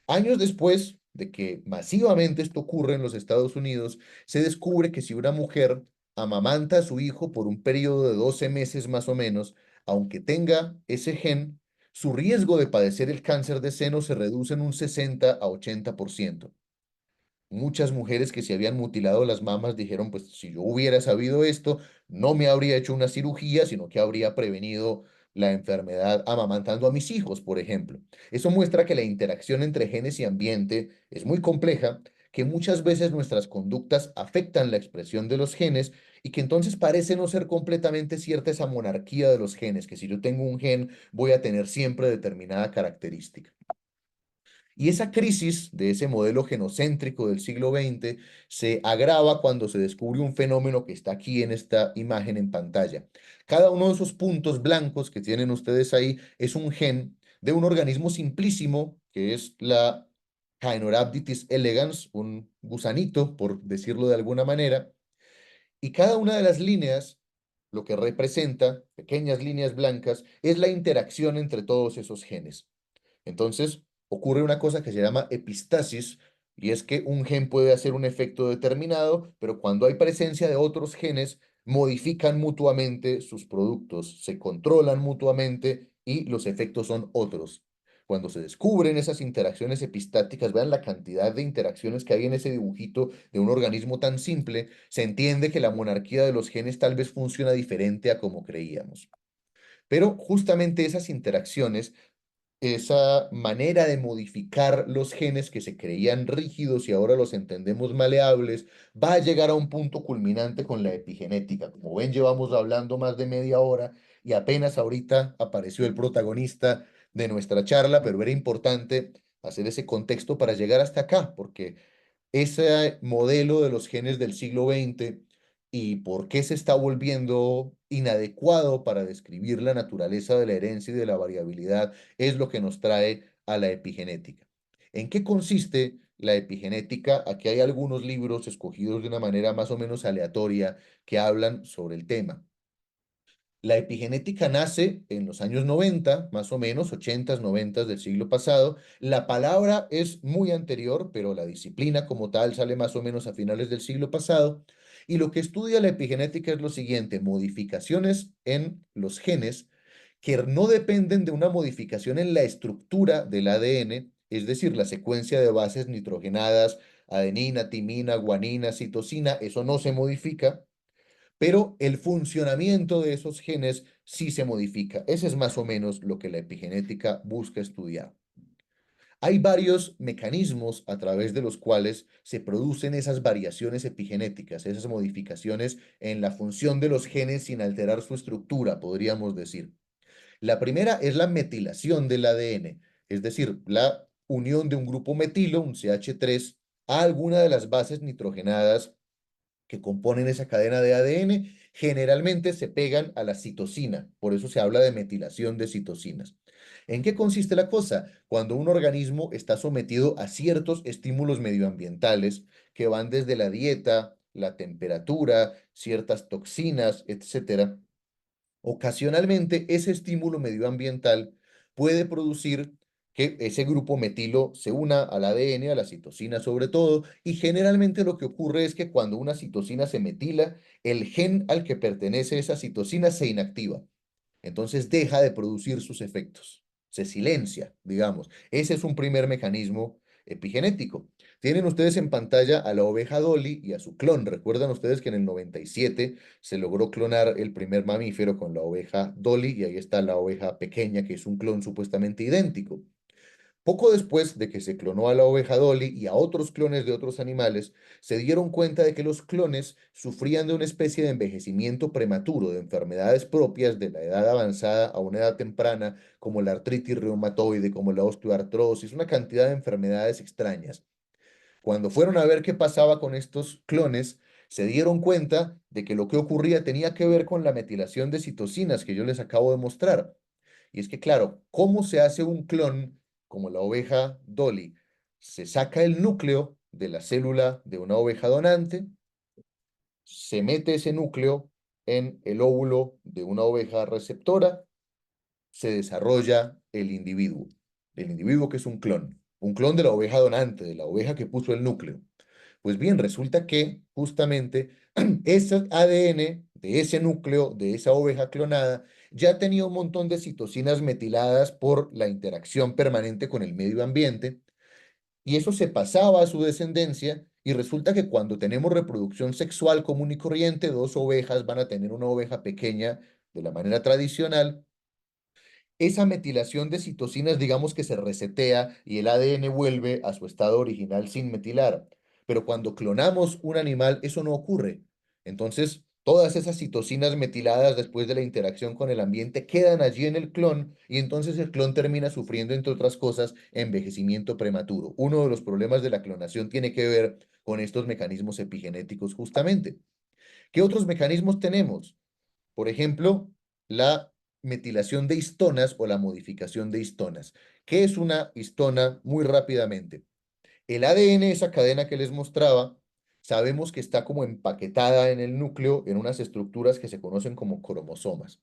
Años después, de que masivamente esto ocurre en los Estados Unidos, se descubre que si una mujer amamanta a su hijo por un periodo de 12 meses más o menos, aunque tenga ese gen, su riesgo de padecer el cáncer de seno se reduce en un 60 a 80%. Muchas mujeres que se habían mutilado las mamas dijeron, pues si yo hubiera sabido esto, no me habría hecho una cirugía, sino que habría prevenido la enfermedad amamantando a mis hijos, por ejemplo. Eso muestra que la interacción entre genes y ambiente es muy compleja, que muchas veces nuestras conductas afectan la expresión de los genes y que entonces parece no ser completamente cierta esa monarquía de los genes, que si yo tengo un gen voy a tener siempre determinada característica. Y esa crisis de ese modelo genocéntrico del siglo XX se agrava cuando se descubre un fenómeno que está aquí en esta imagen en pantalla. Cada uno de esos puntos blancos que tienen ustedes ahí es un gen de un organismo simplísimo, que es la Caenorhabditis elegans, un gusanito, por decirlo de alguna manera, y cada una de las líneas, lo que representa, pequeñas líneas blancas, es la interacción entre todos esos genes. Entonces, ocurre una cosa que se llama epistasis, y es que un gen puede hacer un efecto determinado, pero cuando hay presencia de otros genes, modifican mutuamente sus productos, se controlan mutuamente y los efectos son otros. Cuando se descubren esas interacciones epistáticas, vean la cantidad de interacciones que hay en ese dibujito de un organismo tan simple, se entiende que la monarquía de los genes tal vez funciona diferente a como creíamos. Pero justamente esas interacciones, esa manera de modificar los genes que se creían rígidos y ahora los entendemos maleables, va a llegar a un punto culminante con la epigenética. Como ven, llevamos hablando más de media hora y apenas ahorita apareció el protagonista de nuestra charla, pero era importante hacer ese contexto para llegar hasta acá, porque ese modelo de los genes del siglo XX y por qué se está volviendo inadecuado para describir la naturaleza de la herencia y de la variabilidad es lo que nos trae a la epigenética. ¿En qué consiste la epigenética? Aquí hay algunos libros escogidos de una manera más o menos aleatoria que hablan sobre el tema. La epigenética nace en los años 90, más o menos, 80, 90 del siglo pasado. La palabra es muy anterior, pero la disciplina como tal sale más o menos a finales del siglo pasado. Y lo que estudia la epigenética es lo siguiente: modificaciones en los genes que no dependen de una modificación en la estructura del ADN, es decir, la secuencia de bases nitrogenadas, adenina, timina, guanina, citosina, eso no se modifica, pero el funcionamiento de esos genes sí se modifica. Ese es más o menos lo que la epigenética busca estudiar. Hay varios mecanismos a través de los cuales se producen esas variaciones epigenéticas, esas modificaciones en la función de los genes sin alterar su estructura, podríamos decir. La primera es la metilación del ADN, es decir, la unión de un grupo metilo, un CH3, a alguna de las bases nitrogenadas que componen esa cadena de ADN, generalmente se pegan a la citosina, por eso se habla de metilación de citosinas. ¿En qué consiste la cosa? Cuando un organismo está sometido a ciertos estímulos medioambientales que van desde la dieta, la temperatura, ciertas toxinas, etcétera, ocasionalmente ese estímulo medioambiental puede producir que ese grupo metilo se una al ADN, a la citosina sobre todo, y generalmente lo que ocurre es que cuando una citosina se metila, el gen al que pertenece esa citosina se inactiva. Entonces deja de producir sus efectos, se silencia, digamos. Ese es un primer mecanismo epigenético. Tienen ustedes en pantalla a la oveja Dolly y a su clon. Recuerdan ustedes que en el 97 se logró clonar el primer mamífero con la oveja Dolly y ahí está la oveja pequeña que es un clon supuestamente idéntico. Poco después de que se clonó a la oveja Dolly y a otros clones de otros animales, se dieron cuenta de que los clones sufrían de una especie de envejecimiento prematuro, de enfermedades propias de la edad avanzada a una edad temprana, como la artritis reumatoide, como la osteoartrosis, una cantidad de enfermedades extrañas. Cuando fueron a ver qué pasaba con estos clones, se dieron cuenta de que lo que ocurría tenía que ver con la metilación de citosinas que yo les acabo de mostrar. Y es que, claro, ¿cómo se hace un clon como la oveja Dolly? Se saca el núcleo de la célula de una oveja donante, se mete ese núcleo en el óvulo de una oveja receptora, se desarrolla el individuo que es un clon. un clon de la oveja donante, de la oveja que puso el núcleo. Pues bien, resulta que justamente ese ADN de ese núcleo, de esa oveja clonada, ya tenía un montón de citocinas metiladas por la interacción permanente con el medio ambiente, y eso se pasaba a su descendencia, y resulta que cuando tenemos reproducción sexual común y corriente, dos ovejas van a tener una oveja pequeña de la manera tradicional. Esa metilación de citocinas, digamos que se resetea y el ADN vuelve a su estado original sin metilar. Pero cuando clonamos un animal, eso no ocurre. Entonces, todas esas citocinas metiladas después de la interacción con el ambiente quedan allí en el clon, y entonces el clon termina sufriendo, entre otras cosas, envejecimiento prematuro. Uno de los problemas de la clonación tiene que ver con estos mecanismos epigenéticos justamente. ¿Qué otros mecanismos tenemos? Por ejemplo, la metilación de histonas o la modificación de histonas. ¿Qué es una histona? Muy rápidamente. El ADN, esa cadena que les mostraba, sabemos que está como empaquetada en el núcleo en unas estructuras que se conocen como cromosomas.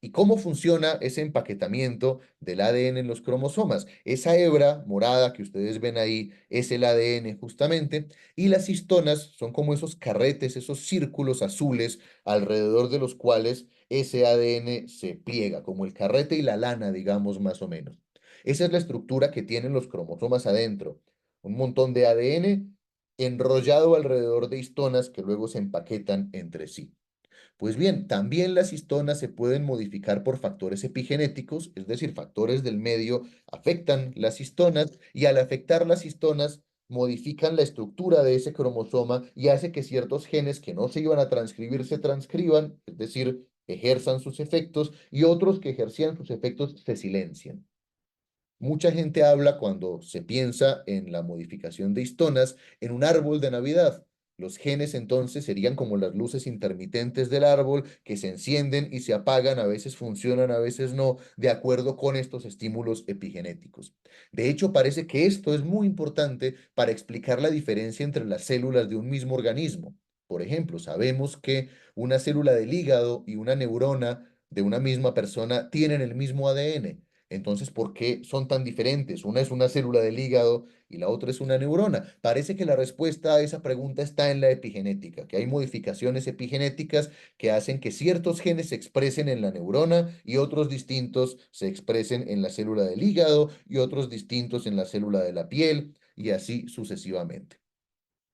¿Y cómo funciona ese empaquetamiento del ADN en los cromosomas? Esa hebra morada que ustedes ven ahí es el ADN justamente, y las histonas son como esos carretes, esos círculos azules alrededor de los cuales ese ADN se pliega, como el carrete y la lana, digamos más o menos. Esa es la estructura que tienen los cromosomas adentro, un montón de ADN enrollado alrededor de histonas que luego se empaquetan entre sí. Pues bien, también las histonas se pueden modificar por factores epigenéticos, es decir, factores del medio afectan las histonas, y al afectar las histonas modifican la estructura de ese cromosoma y hace que ciertos genes que no se iban a transcribir se transcriban, es decir, ejerzan sus efectos, y otros que ejercían sus efectos se silencian. Mucha gente habla, cuando se piensa en la modificación de histonas, en un árbol de Navidad. Los genes entonces serían como las luces intermitentes del árbol que se encienden y se apagan, a veces funcionan, a veces no, de acuerdo con estos estímulos epigenéticos. De hecho, parece que esto es muy importante para explicar la diferencia entre las células de un mismo organismo. Por ejemplo, sabemos que una célula del hígado y una neurona de una misma persona tienen el mismo ADN. Entonces, ¿por qué son tan diferentes? Una es una célula del hígado y la otra es una neurona. Parece que la respuesta a esa pregunta está en la epigenética, que hay modificaciones epigenéticas que hacen que ciertos genes se expresen en la neurona y otros distintos se expresen en la célula del hígado y otros distintos en la célula de la piel, y así sucesivamente.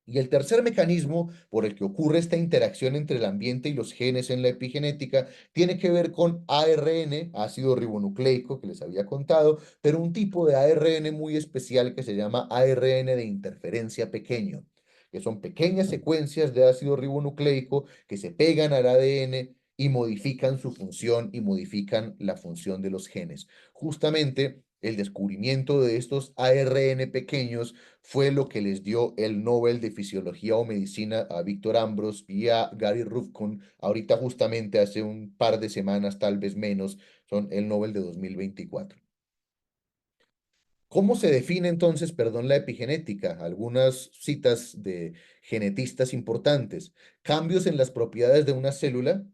Y el tercer mecanismo por el que ocurre esta interacción entre el ambiente y los genes en la epigenética tiene que ver con ARN, ácido ribonucleico, que les había contado, pero un tipo de ARN muy especial que se llama ARN de interferencia pequeño, que son pequeñas secuencias de ácido ribonucleico que se pegan al ADN y modifican su función y modifican la función de los genes. Justamente el descubrimiento de estos ARN pequeños fue lo que les dio el Nobel de Fisiología o Medicina a Víctor Ambros y a Gary Ruvkun, ahorita justamente hace un par de semanas, tal vez menos, son el Nobel de 2024. ¿Cómo se define entonces, perdón, la epigenética? Algunas citas de genetistas importantes. Cambios en las propiedades de una célula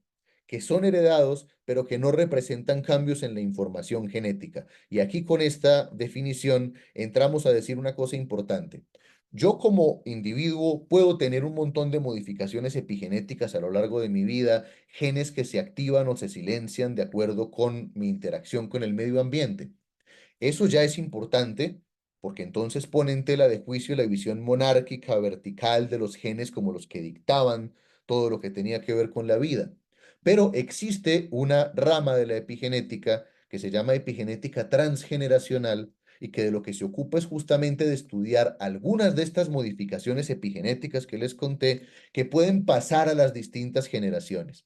que son heredados, pero que no representan cambios en la información genética. Y aquí, con esta definición, entramos a decir una cosa importante. Yo, como individuo, puedo tener un montón de modificaciones epigenéticas a lo largo de mi vida, genes que se activan o se silencian de acuerdo con mi interacción con el medio ambiente. Eso ya es importante, porque entonces pone en tela de juicio la visión monárquica vertical de los genes como los que dictaban todo lo que tenía que ver con la vida. Pero existe una rama de la epigenética que se llama epigenética transgeneracional, y que de lo que se ocupa es justamente de estudiar algunas de estas modificaciones epigenéticas que les conté, que pueden pasar a las distintas generaciones.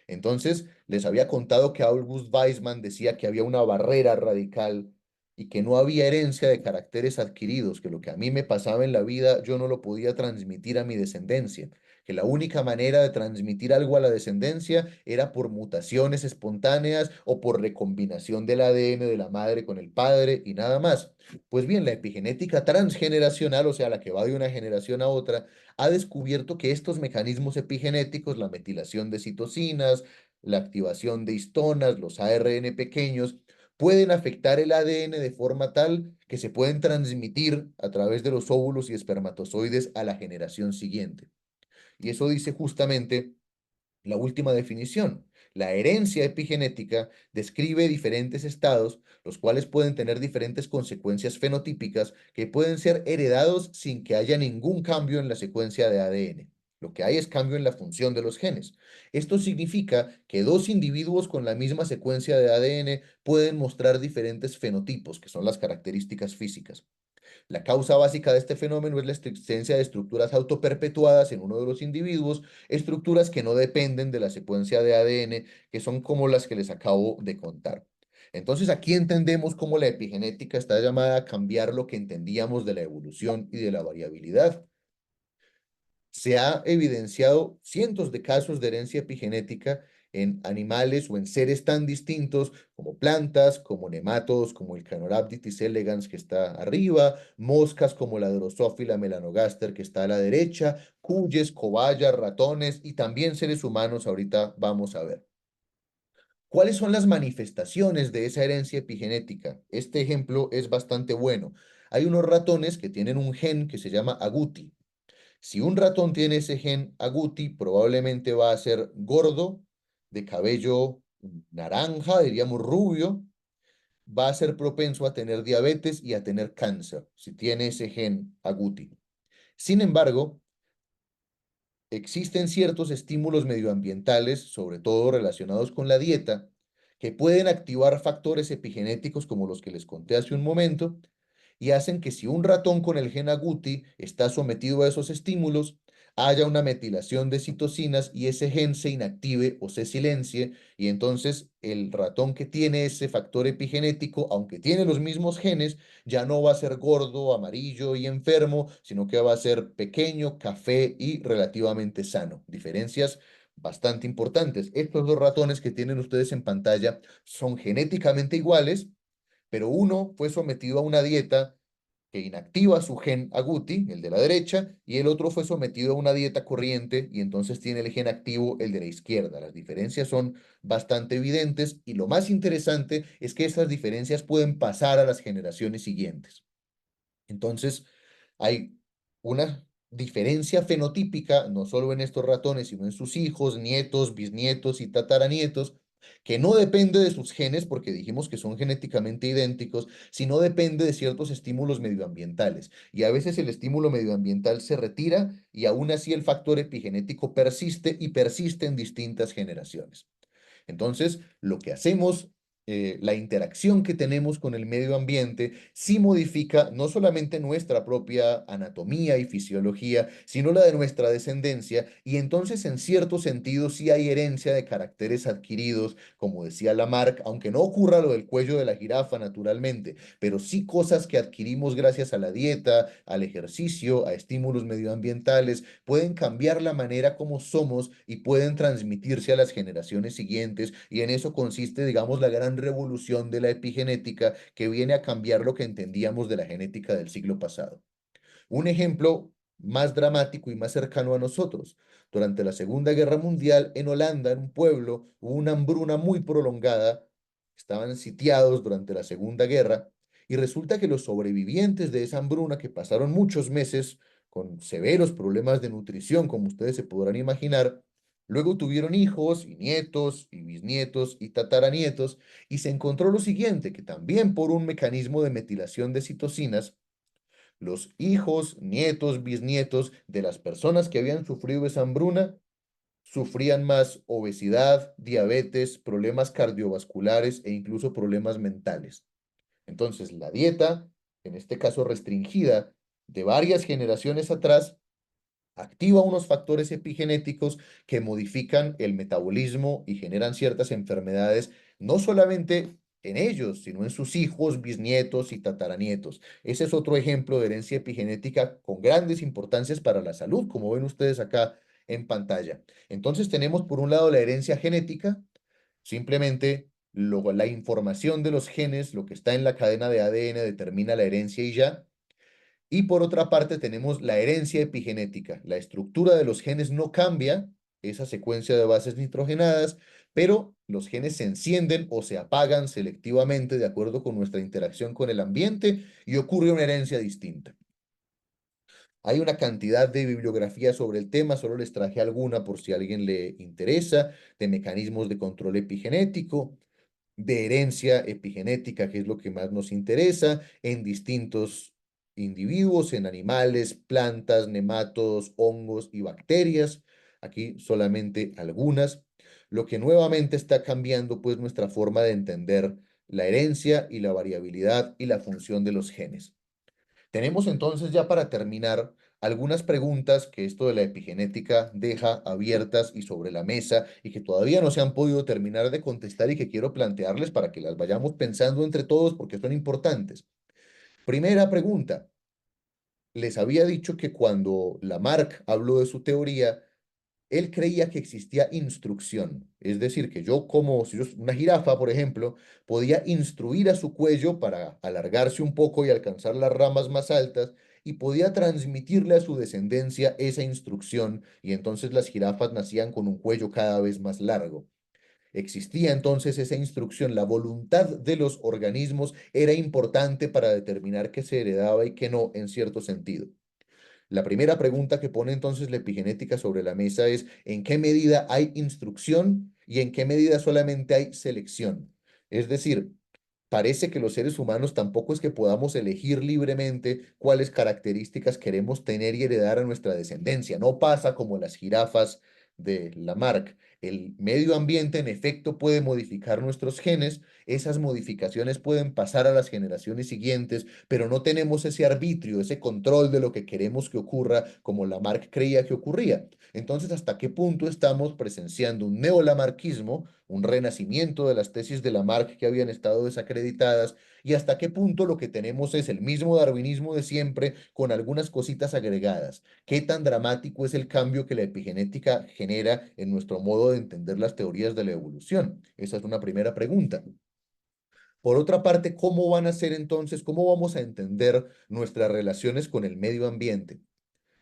Entonces, les había contado que August Weismann decía que había una barrera radical y que no había herencia de caracteres adquiridos, que lo que a mí me pasaba en la vida yo no lo podía transmitir a mi descendencia, que la única manera de transmitir algo a la descendencia era por mutaciones espontáneas o por recombinación del ADN de la madre con el padre y nada más. Pues bien, la epigenética transgeneracional, o sea, la que va de una generación a otra, ha descubierto que estos mecanismos epigenéticos, la metilación de citocinas, la activación de histonas, los ARN pequeños, pueden afectar el ADN de forma tal que se pueden transmitir a través de los óvulos y espermatozoides a la generación siguiente. Y eso dice justamente la última definición. La herencia epigenética describe diferentes estados, los cuales pueden tener diferentes consecuencias fenotípicas que pueden ser heredados sin que haya ningún cambio en la secuencia de ADN. Lo que hay es cambio en la función de los genes. Esto significa que dos individuos con la misma secuencia de ADN pueden mostrar diferentes fenotipos, que son las características físicas. La causa básica de este fenómeno es la existencia de estructuras autoperpetuadas en uno de los individuos, estructuras que no dependen de la secuencia de ADN, que son como las que les acabo de contar. Entonces, aquí entendemos cómo la epigenética está llamada a cambiar lo que entendíamos de la evolución y de la variabilidad. Se ha evidenciado cientos de casos de herencia epigenética en animales o en seres tan distintos como plantas, como nematodos, como el Caenorhabditis elegans que está arriba, moscas como la Drosophila melanogaster que está a la derecha, cuyes, cobayas, ratones y también seres humanos, ahorita vamos a ver. ¿Cuáles son las manifestaciones de esa herencia epigenética? Este ejemplo es bastante bueno. Hay unos ratones que tienen un gen que se llama agouti. Si un ratón tiene ese gen agouti, probablemente va a ser gordo, de cabello naranja, diríamos rubio, va a ser propenso a tener diabetes y a tener cáncer, si tiene ese gen agouti. Sin embargo, existen ciertos estímulos medioambientales, sobre todo relacionados con la dieta, que pueden activar factores epigenéticos como los que les conté hace un momento y hacen que si un ratón con el gen agouti está sometido a esos estímulos, haya una metilación de citocinas y ese gen se inactive o se silencie y entonces el ratón que tiene ese factor epigenético, aunque tiene los mismos genes, ya no va a ser gordo, amarillo y enfermo, sino que va a ser pequeño, café y relativamente sano. Diferencias bastante importantes. Estos dos ratones que tienen ustedes en pantalla son genéticamente iguales, pero uno fue sometido a una dieta que inactiva su gen agouti, el de la derecha, y el otro fue sometido a una dieta corriente y entonces tiene el gen activo, el de la izquierda. Las diferencias son bastante evidentes y lo más interesante es que estas diferencias pueden pasar a las generaciones siguientes. Entonces, hay una diferencia fenotípica, no solo en estos ratones, sino en sus hijos, nietos, bisnietos y tataranietos, que no depende de sus genes, porque dijimos que son genéticamente idénticos, sino depende de ciertos estímulos medioambientales. Y a veces el estímulo medioambiental se retira y aún así el factor epigenético persiste y persiste en distintas generaciones. Entonces, lo que hacemos, la interacción que tenemos con el medio ambiente, sí modifica no solamente nuestra propia anatomía y fisiología, sino la de nuestra descendencia, y entonces en cierto sentido sí hay herencia de caracteres adquiridos, como decía Lamarck, aunque no ocurra lo del cuello de la jirafa naturalmente, pero sí cosas que adquirimos gracias a la dieta, al ejercicio, a estímulos medioambientales, pueden cambiar la manera como somos y pueden transmitirse a las generaciones siguientes. Y en eso consiste, digamos, la gran revolución de la epigenética que viene a cambiar lo que entendíamos de la genética del siglo pasado. Un ejemplo más dramático y más cercano a nosotros. Durante la Segunda Guerra Mundial, en Holanda, en un pueblo, hubo una hambruna muy prolongada. Estaban sitiados durante la Segunda Guerra y resulta que los sobrevivientes de esa hambruna, que pasaron muchos meses con severos problemas de nutrición, como ustedes se podrán imaginar, luego tuvieron hijos y nietos y bisnietos y tataranietos y se encontró lo siguiente, que también por un mecanismo de metilación de citocinas, los hijos, nietos, bisnietos de las personas que habían sufrido esa hambruna sufrían más obesidad, diabetes, problemas cardiovasculares e incluso problemas mentales. Entonces, la dieta, en este caso restringida, de varias generaciones atrás, activa unos factores epigenéticos que modifican el metabolismo y generan ciertas enfermedades, no solamente en ellos, sino en sus hijos, bisnietos y tataranietos. Ese es otro ejemplo de herencia epigenética con grandes importancias para la salud, como ven ustedes acá en pantalla. Entonces tenemos por un lado la herencia genética, simplemente la información de los genes, lo que está en la cadena de ADN determina la herencia y ya. Y por otra parte tenemos la herencia epigenética. La estructura de los genes no cambia, esa secuencia de bases nitrogenadas, pero los genes se encienden o se apagan selectivamente de acuerdo con nuestra interacción con el ambiente y ocurre una herencia distinta. Hay una cantidad de bibliografía sobre el tema, solo les traje alguna por si a alguien le interesa, de mecanismos de control epigenético, de herencia epigenética, que es lo que más nos interesa, en distintos individuos, en animales, plantas, nematodos, hongos y bacterias. Aquí solamente algunas. Lo que nuevamente está cambiando, pues, nuestra forma de entender la herencia y la variabilidad y la función de los genes. Tenemos entonces ya para terminar algunas preguntas que esto de la epigenética deja abiertas y sobre la mesa y que todavía no se han podido terminar de contestar y que quiero plantearles para que las vayamos pensando entre todos porque son importantes. Primera pregunta. Les había dicho que cuando Lamarck habló de su teoría, él creía que existía instrucción, es decir, que yo como si yo, una jirafa, por ejemplo, podía instruir a su cuello para alargarse un poco y alcanzar las ramas más altas y podía transmitirle a su descendencia esa instrucción y entonces las jirafas nacían con un cuello cada vez más largo. Existía entonces esa instrucción, la voluntad de los organismos era importante para determinar qué se heredaba y qué no en cierto sentido. La primera pregunta que pone entonces la epigenética sobre la mesa es ¿en qué medida hay instrucción y en qué medida solamente hay selección? Es decir, parece que los seres humanos tampoco es que podamos elegir libremente cuáles características queremos tener y heredar a nuestra descendencia. No pasa como las jirafas de Lamarck. El medio ambiente, en efecto, puede modificar nuestros genes. Esas modificaciones pueden pasar a las generaciones siguientes, pero no tenemos ese arbitrio, ese control de lo que queremos que ocurra como Lamarck creía que ocurría. Entonces, ¿hasta qué punto estamos presenciando un neolamarquismo, un renacimiento de las tesis de Lamarck que habían estado desacreditadas, y hasta qué punto lo que tenemos es el mismo darwinismo de siempre con algunas cositas agregadas? ¿Qué tan dramático es el cambio que la epigenética genera en nuestro modo de entender las teorías de la evolución? Esa es una primera pregunta. Por otra parte, ¿cómo van a ser entonces, cómo vamos a entender nuestras relaciones con el medio ambiente?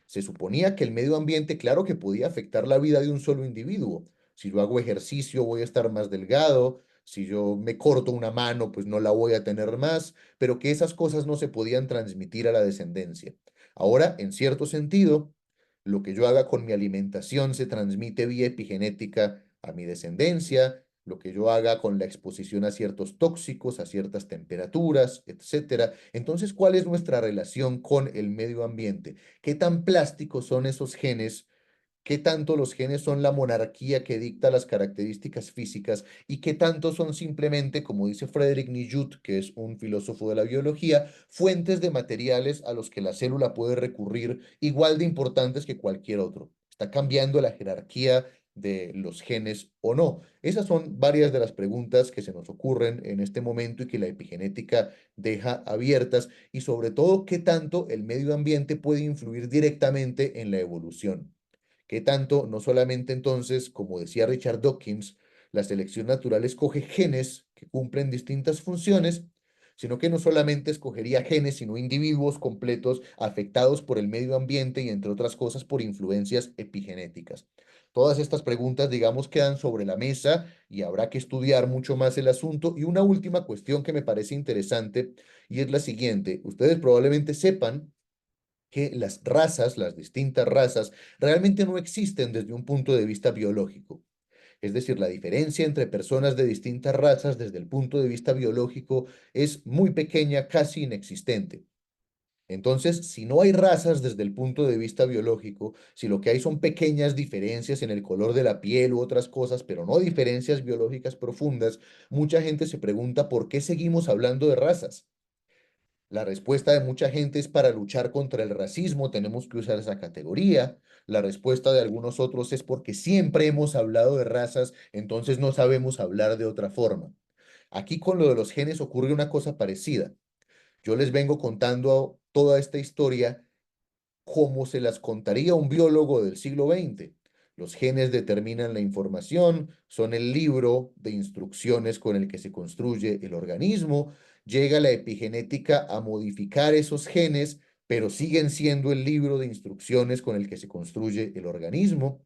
Se suponía que el medio ambiente, claro que podía afectar la vida de un solo individuo. Si yo hago ejercicio, voy a estar más delgado. Si yo me corto una mano, pues no la voy a tener más, pero que esas cosas no se podían transmitir a la descendencia. Ahora, en cierto sentido, lo que yo haga con mi alimentación se transmite vía epigenética a mi descendencia, lo que yo haga con la exposición a ciertos tóxicos, a ciertas temperaturas, etcétera. Entonces, ¿cuál es nuestra relación con el medio ambiente? ¿Qué tan plásticos son esos genes? ¿Qué tanto los genes son la monarquía que dicta las características físicas y qué tanto son simplemente, como dice Frederick Nijut, que es un filósofo de la biología, fuentes de materiales a los que la célula puede recurrir igual de importantes que cualquier otro? ¿Está cambiando la jerarquía de los genes o no? Esas son varias de las preguntas que se nos ocurren en este momento y que la epigenética deja abiertas y sobre todo qué tanto el medio ambiente puede influir directamente en la evolución. ¿Qué tanto, no solamente entonces, como decía Richard Dawkins, la selección natural escoge genes que cumplen distintas funciones, sino que no solamente escogería genes, sino individuos completos afectados por el medio ambiente y, entre otras cosas, por influencias epigenéticas? Todas estas preguntas, digamos, quedan sobre la mesa y habrá que estudiar mucho más el asunto. Y una última cuestión que me parece interesante y es la siguiente. Ustedes probablemente sepan que las razas, las distintas razas, realmente no existen desde un punto de vista biológico. Es decir, la diferencia entre personas de distintas razas desde el punto de vista biológico es muy pequeña, casi inexistente. Entonces, si no hay razas desde el punto de vista biológico, si lo que hay son pequeñas diferencias en el color de la piel u otras cosas, pero no diferencias biológicas profundas, mucha gente se pregunta por qué seguimos hablando de razas. La respuesta de mucha gente es para luchar contra el racismo, tenemos que usar esa categoría. La respuesta de algunos otros es porque siempre hemos hablado de razas, entonces no sabemos hablar de otra forma. Aquí con lo de los genes ocurre una cosa parecida. Yo les vengo contando toda esta historia como se las contaría un biólogo del siglo XX. Los genes determinan la información, son el libro de instrucciones con el que se construye el organismo. Llega la epigenética a modificar esos genes, pero siguen siendo el libro de instrucciones con el que se construye el organismo.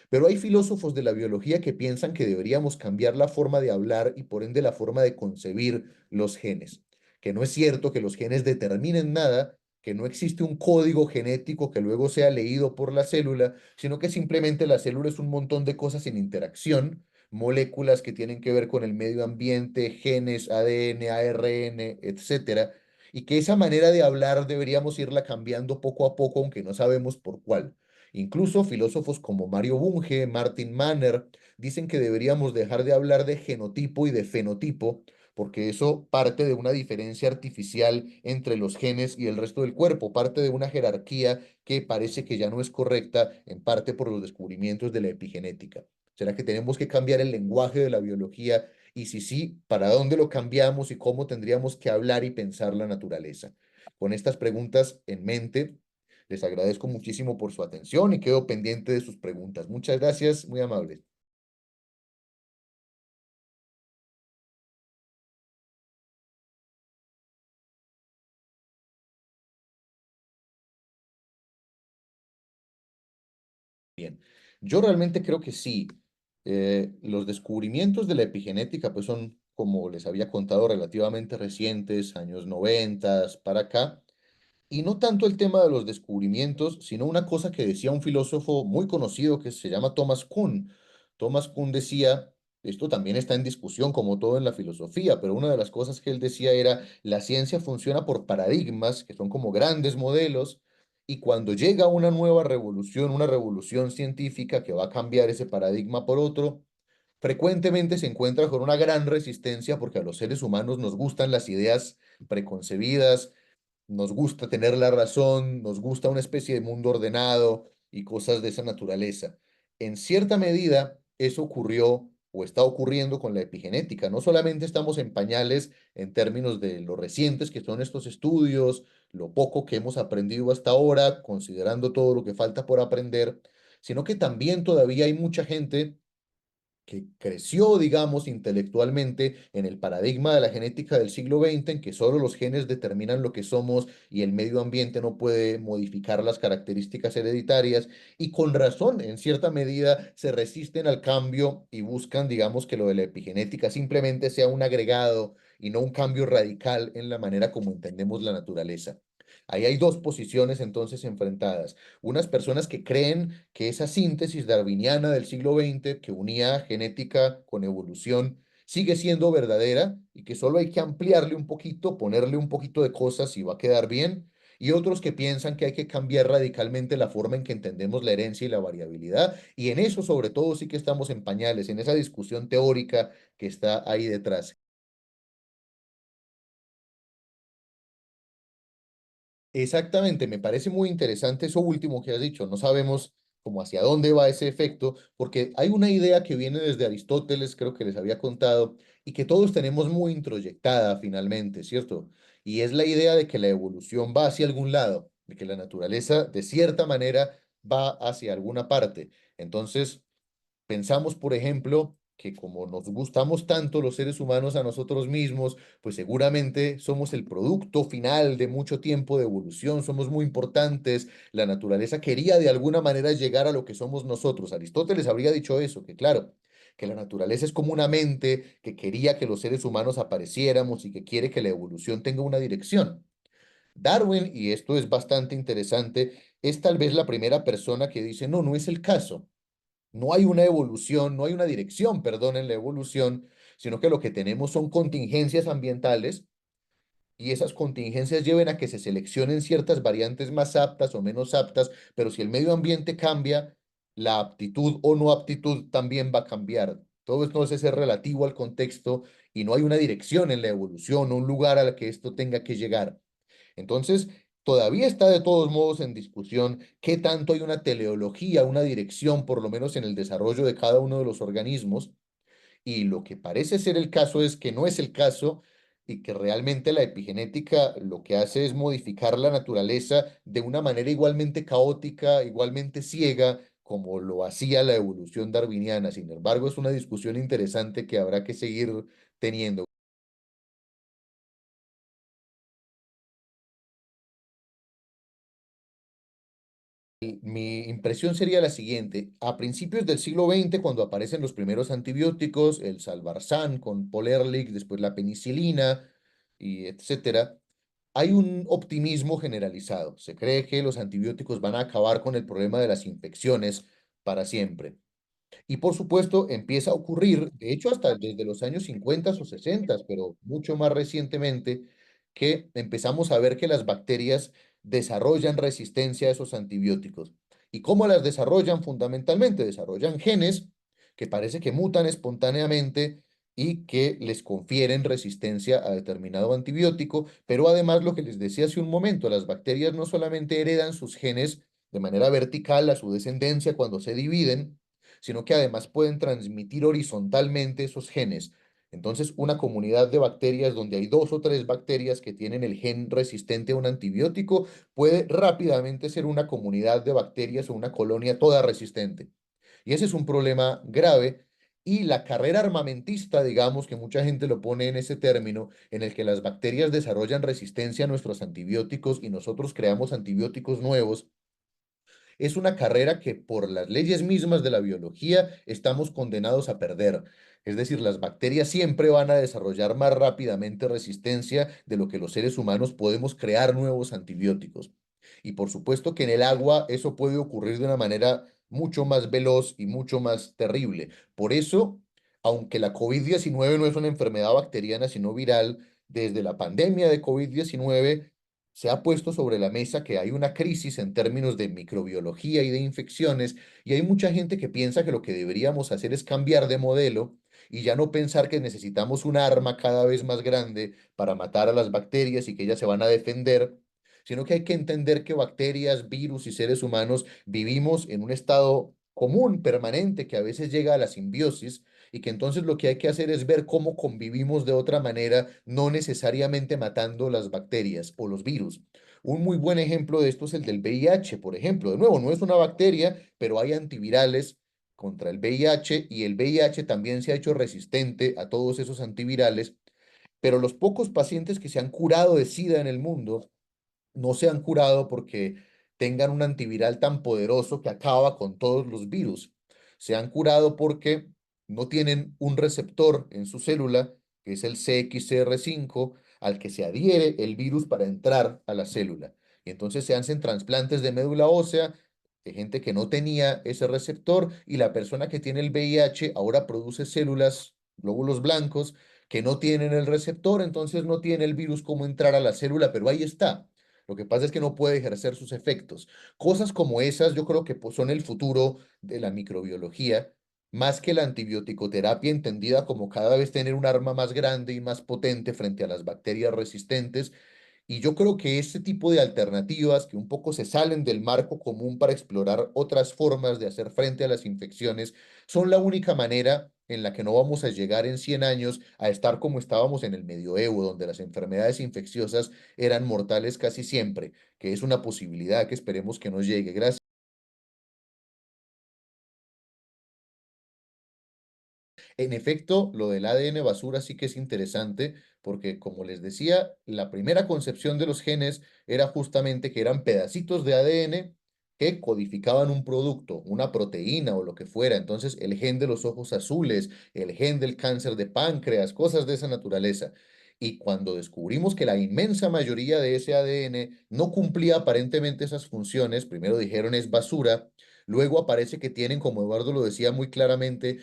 Pero hay filósofos de la biología que piensan que deberíamos cambiar la forma de hablar y por ende la forma de concebir los genes, que no es cierto que los genes determinen nada, que no existe un código genético que luego sea leído por la célula, sino que simplemente la célula es un montón de cosas en interacción, moléculas que tienen que ver con el medio ambiente, genes, ADN, ARN, etcétera, y que esa manera de hablar deberíamos irla cambiando poco a poco, aunque no sabemos por cuál. Incluso filósofos como Mario Bunge, Martin Manner, dicen que deberíamos dejar de hablar de genotipo y de fenotipo, porque eso parte de una diferencia artificial entre los genes y el resto del cuerpo, parte de una jerarquía que parece que ya no es correcta, en parte por los descubrimientos de la epigenética. ¿Será que tenemos que cambiar el lenguaje de la biología? Y si sí, ¿para dónde lo cambiamos y cómo tendríamos que hablar y pensar la naturaleza? Con estas preguntas en mente, les agradezco muchísimo por su atención y quedo pendiente de sus preguntas. Muchas gracias, muy amables. Bien, yo realmente creo que sí. Los descubrimientos de la epigenética pues son, como les había contado, relativamente recientes, años 90 para acá. Y no tanto el tema de los descubrimientos, sino una cosa que decía un filósofo muy conocido que se llama Thomas Kuhn. Thomas Kuhn decía, esto también está en discusión como todo en la filosofía, pero una de las cosas que él decía era, la ciencia funciona por paradigmas, que son como grandes modelos, y cuando llega una nueva revolución, una revolución científica que va a cambiar ese paradigma por otro, frecuentemente se encuentra con una gran resistencia porque a los seres humanos nos gustan las ideas preconcebidas, nos gusta tener la razón, nos gusta una especie de mundo ordenado y cosas de esa naturaleza. En cierta medida, eso ocurrió o está ocurriendo con la epigenética. No solamente estamos en pañales en términos de lo recientes que son estos estudios, lo poco que hemos aprendido hasta ahora, considerando todo lo que falta por aprender, sino que también todavía hay mucha gente que creció, digamos, intelectualmente en el paradigma de la genética del siglo XX, en que solo los genes determinan lo que somos y el medio ambiente no puede modificar las características hereditarias, y con razón, en cierta medida, se resisten al cambio y buscan, digamos, que lo de la epigenética simplemente sea un agregado y no un cambio radical en la manera como entendemos la naturaleza. Ahí hay dos posiciones entonces enfrentadas. Unas personas que creen que esa síntesis darwiniana del siglo XX, que unía genética con evolución, sigue siendo verdadera y que solo hay que ampliarle un poquito, ponerle un poquito de cosas y va a quedar bien. Y otros que piensan que hay que cambiar radicalmente la forma en que entendemos la herencia y la variabilidad. Y en eso, sobre todo, sí que estamos en pañales, en esa discusión teórica que está ahí detrás. Exactamente, me parece muy interesante eso último que has dicho. No sabemos cómo hacia dónde va ese efecto, porque hay una idea que viene desde Aristóteles, creo que les había contado, y que todos tenemos muy introyectada finalmente, ¿cierto? Y es la idea de que la evolución va hacia algún lado, de que la naturaleza de cierta manera va hacia alguna parte. Entonces, pensamos, por ejemplo, que como nos gustamos tanto los seres humanos a nosotros mismos, pues seguramente somos el producto final de mucho tiempo de evolución, somos muy importantes, la naturaleza quería de alguna manera llegar a lo que somos nosotros. Aristóteles habría dicho eso, que claro, que la naturaleza es como una mente que quería que los seres humanos apareciéramos y que quiere que la evolución tenga una dirección. Darwin, y esto es bastante interesante, es tal vez la primera persona que dice, no, no es el caso. No hay una evolución, no hay una dirección, perdón, en la evolución, sino que lo que tenemos son contingencias ambientales y esas contingencias lleven a que se seleccionen ciertas variantes más aptas o menos aptas, pero si el medio ambiente cambia, la aptitud o no aptitud también va a cambiar. Todo esto es relativo al contexto y no hay una dirección en la evolución, un lugar al que esto tenga que llegar. Entonces, todavía está de todos modos en discusión qué tanto hay una teleología, una dirección, por lo menos en el desarrollo de cada uno de los organismos. Y lo que parece ser el caso es que no es el caso y que realmente la epigenética lo que hace es modificar la naturaleza de una manera igualmente caótica, igualmente ciega, como lo hacía la evolución darwiniana. Sin embargo, es una discusión interesante que habrá que seguir teniendo. Mi impresión sería la siguiente. A principios del siglo XX, cuando aparecen los primeros antibióticos, el Salvarsan con Paul Ehrlich, después la penicilina, y etcétera, hay un optimismo generalizado. Se cree que los antibióticos van a acabar con el problema de las infecciones para siempre. Y por supuesto empieza a ocurrir, de hecho hasta desde los años 50 o 60, pero mucho más recientemente, que empezamos a ver que las bacterias desarrollan resistencia a esos antibióticos. ¿Y cómo las desarrollan? Fundamentalmente desarrollan genes que parece que mutan espontáneamente y que les confieren resistencia a determinado antibiótico, pero además lo que les decía hace un momento, las bacterias no solamente heredan sus genes de manera vertical a su descendencia cuando se dividen, sino que además pueden transmitir horizontalmente esos genes. Entonces, una comunidad de bacterias donde hay dos o tres bacterias que tienen el gen resistente a un antibiótico puede rápidamente ser una comunidad de bacterias o una colonia toda resistente. Y ese es un problema grave. Y la carrera armamentista, digamos, que mucha gente lo pone en ese término, en el que las bacterias desarrollan resistencia a nuestros antibióticos y nosotros creamos antibióticos nuevos, es una carrera que por las leyes mismas de la biología estamos condenados a perder. Es decir, las bacterias siempre van a desarrollar más rápidamente resistencia de lo que los seres humanos podemos crear nuevos antibióticos. Y por supuesto que en el agua eso puede ocurrir de una manera mucho más veloz y mucho más terrible. Por eso, aunque la COVID-19 no es una enfermedad bacteriana, sino viral, desde la pandemia de COVID-19 se ha puesto sobre la mesa que hay una crisis en términos de microbiología y de infecciones, y hay mucha gente que piensa que lo que deberíamos hacer es cambiar de modelo y ya no pensar que necesitamos un arma cada vez más grande para matar a las bacterias y que ellas se van a defender, sino que hay que entender que bacterias, virus y seres humanos vivimos en un estado común, permanente, que a veces llega a la simbiosis y que entonces lo que hay que hacer es ver cómo convivimos de otra manera, no necesariamente matando las bacterias o los virus. Un muy buen ejemplo de esto es el del VIH, por ejemplo. De nuevo, no es una bacteria, pero hay antivirales contra el VIH y el VIH también se ha hecho resistente a todos esos antivirales, pero los pocos pacientes que se han curado de SIDA en el mundo no se han curado porque tengan un antiviral tan poderoso que acaba con todos los virus. Se han curado porque no tienen un receptor en su célula, que es el CXCR5, al que se adhiere el virus para entrar a la célula. Y entonces se hacen trasplantes de médula ósea de gente que no tenía ese receptor y la persona que tiene el VIH ahora produce células, glóbulos blancos, que no tienen el receptor, entonces no tiene el virus cómo entrar a la célula, pero ahí está. Lo que pasa es que no puede ejercer sus efectos. Cosas como esas yo creo que pues, son el futuro de la microbiología, más que la antibioticoterapia entendida como cada vez tener un arma más grande y más potente frente a las bacterias resistentes. Y yo creo que este tipo de alternativas que un poco se salen del marco común para explorar otras formas de hacer frente a las infecciones son la única manera en la que no vamos a llegar en 100 años a estar como estábamos en el medioevo, donde las enfermedades infecciosas eran mortales casi siempre, que es una posibilidad que esperemos que no llegue. Gracias. En efecto, lo del ADN basura sí que es interesante porque, como les decía, la primera concepción de los genes era justamente que eran pedacitos de ADN que codificaban un producto, una proteína o lo que fuera. Entonces, el gen de los ojos azules, el gen del cáncer de páncreas, cosas de esa naturaleza. Y cuando descubrimos que la inmensa mayoría de ese ADN no cumplía aparentemente esas funciones, primero dijeron es basura, luego aparece que tienen, como Eduardo lo decía muy claramente,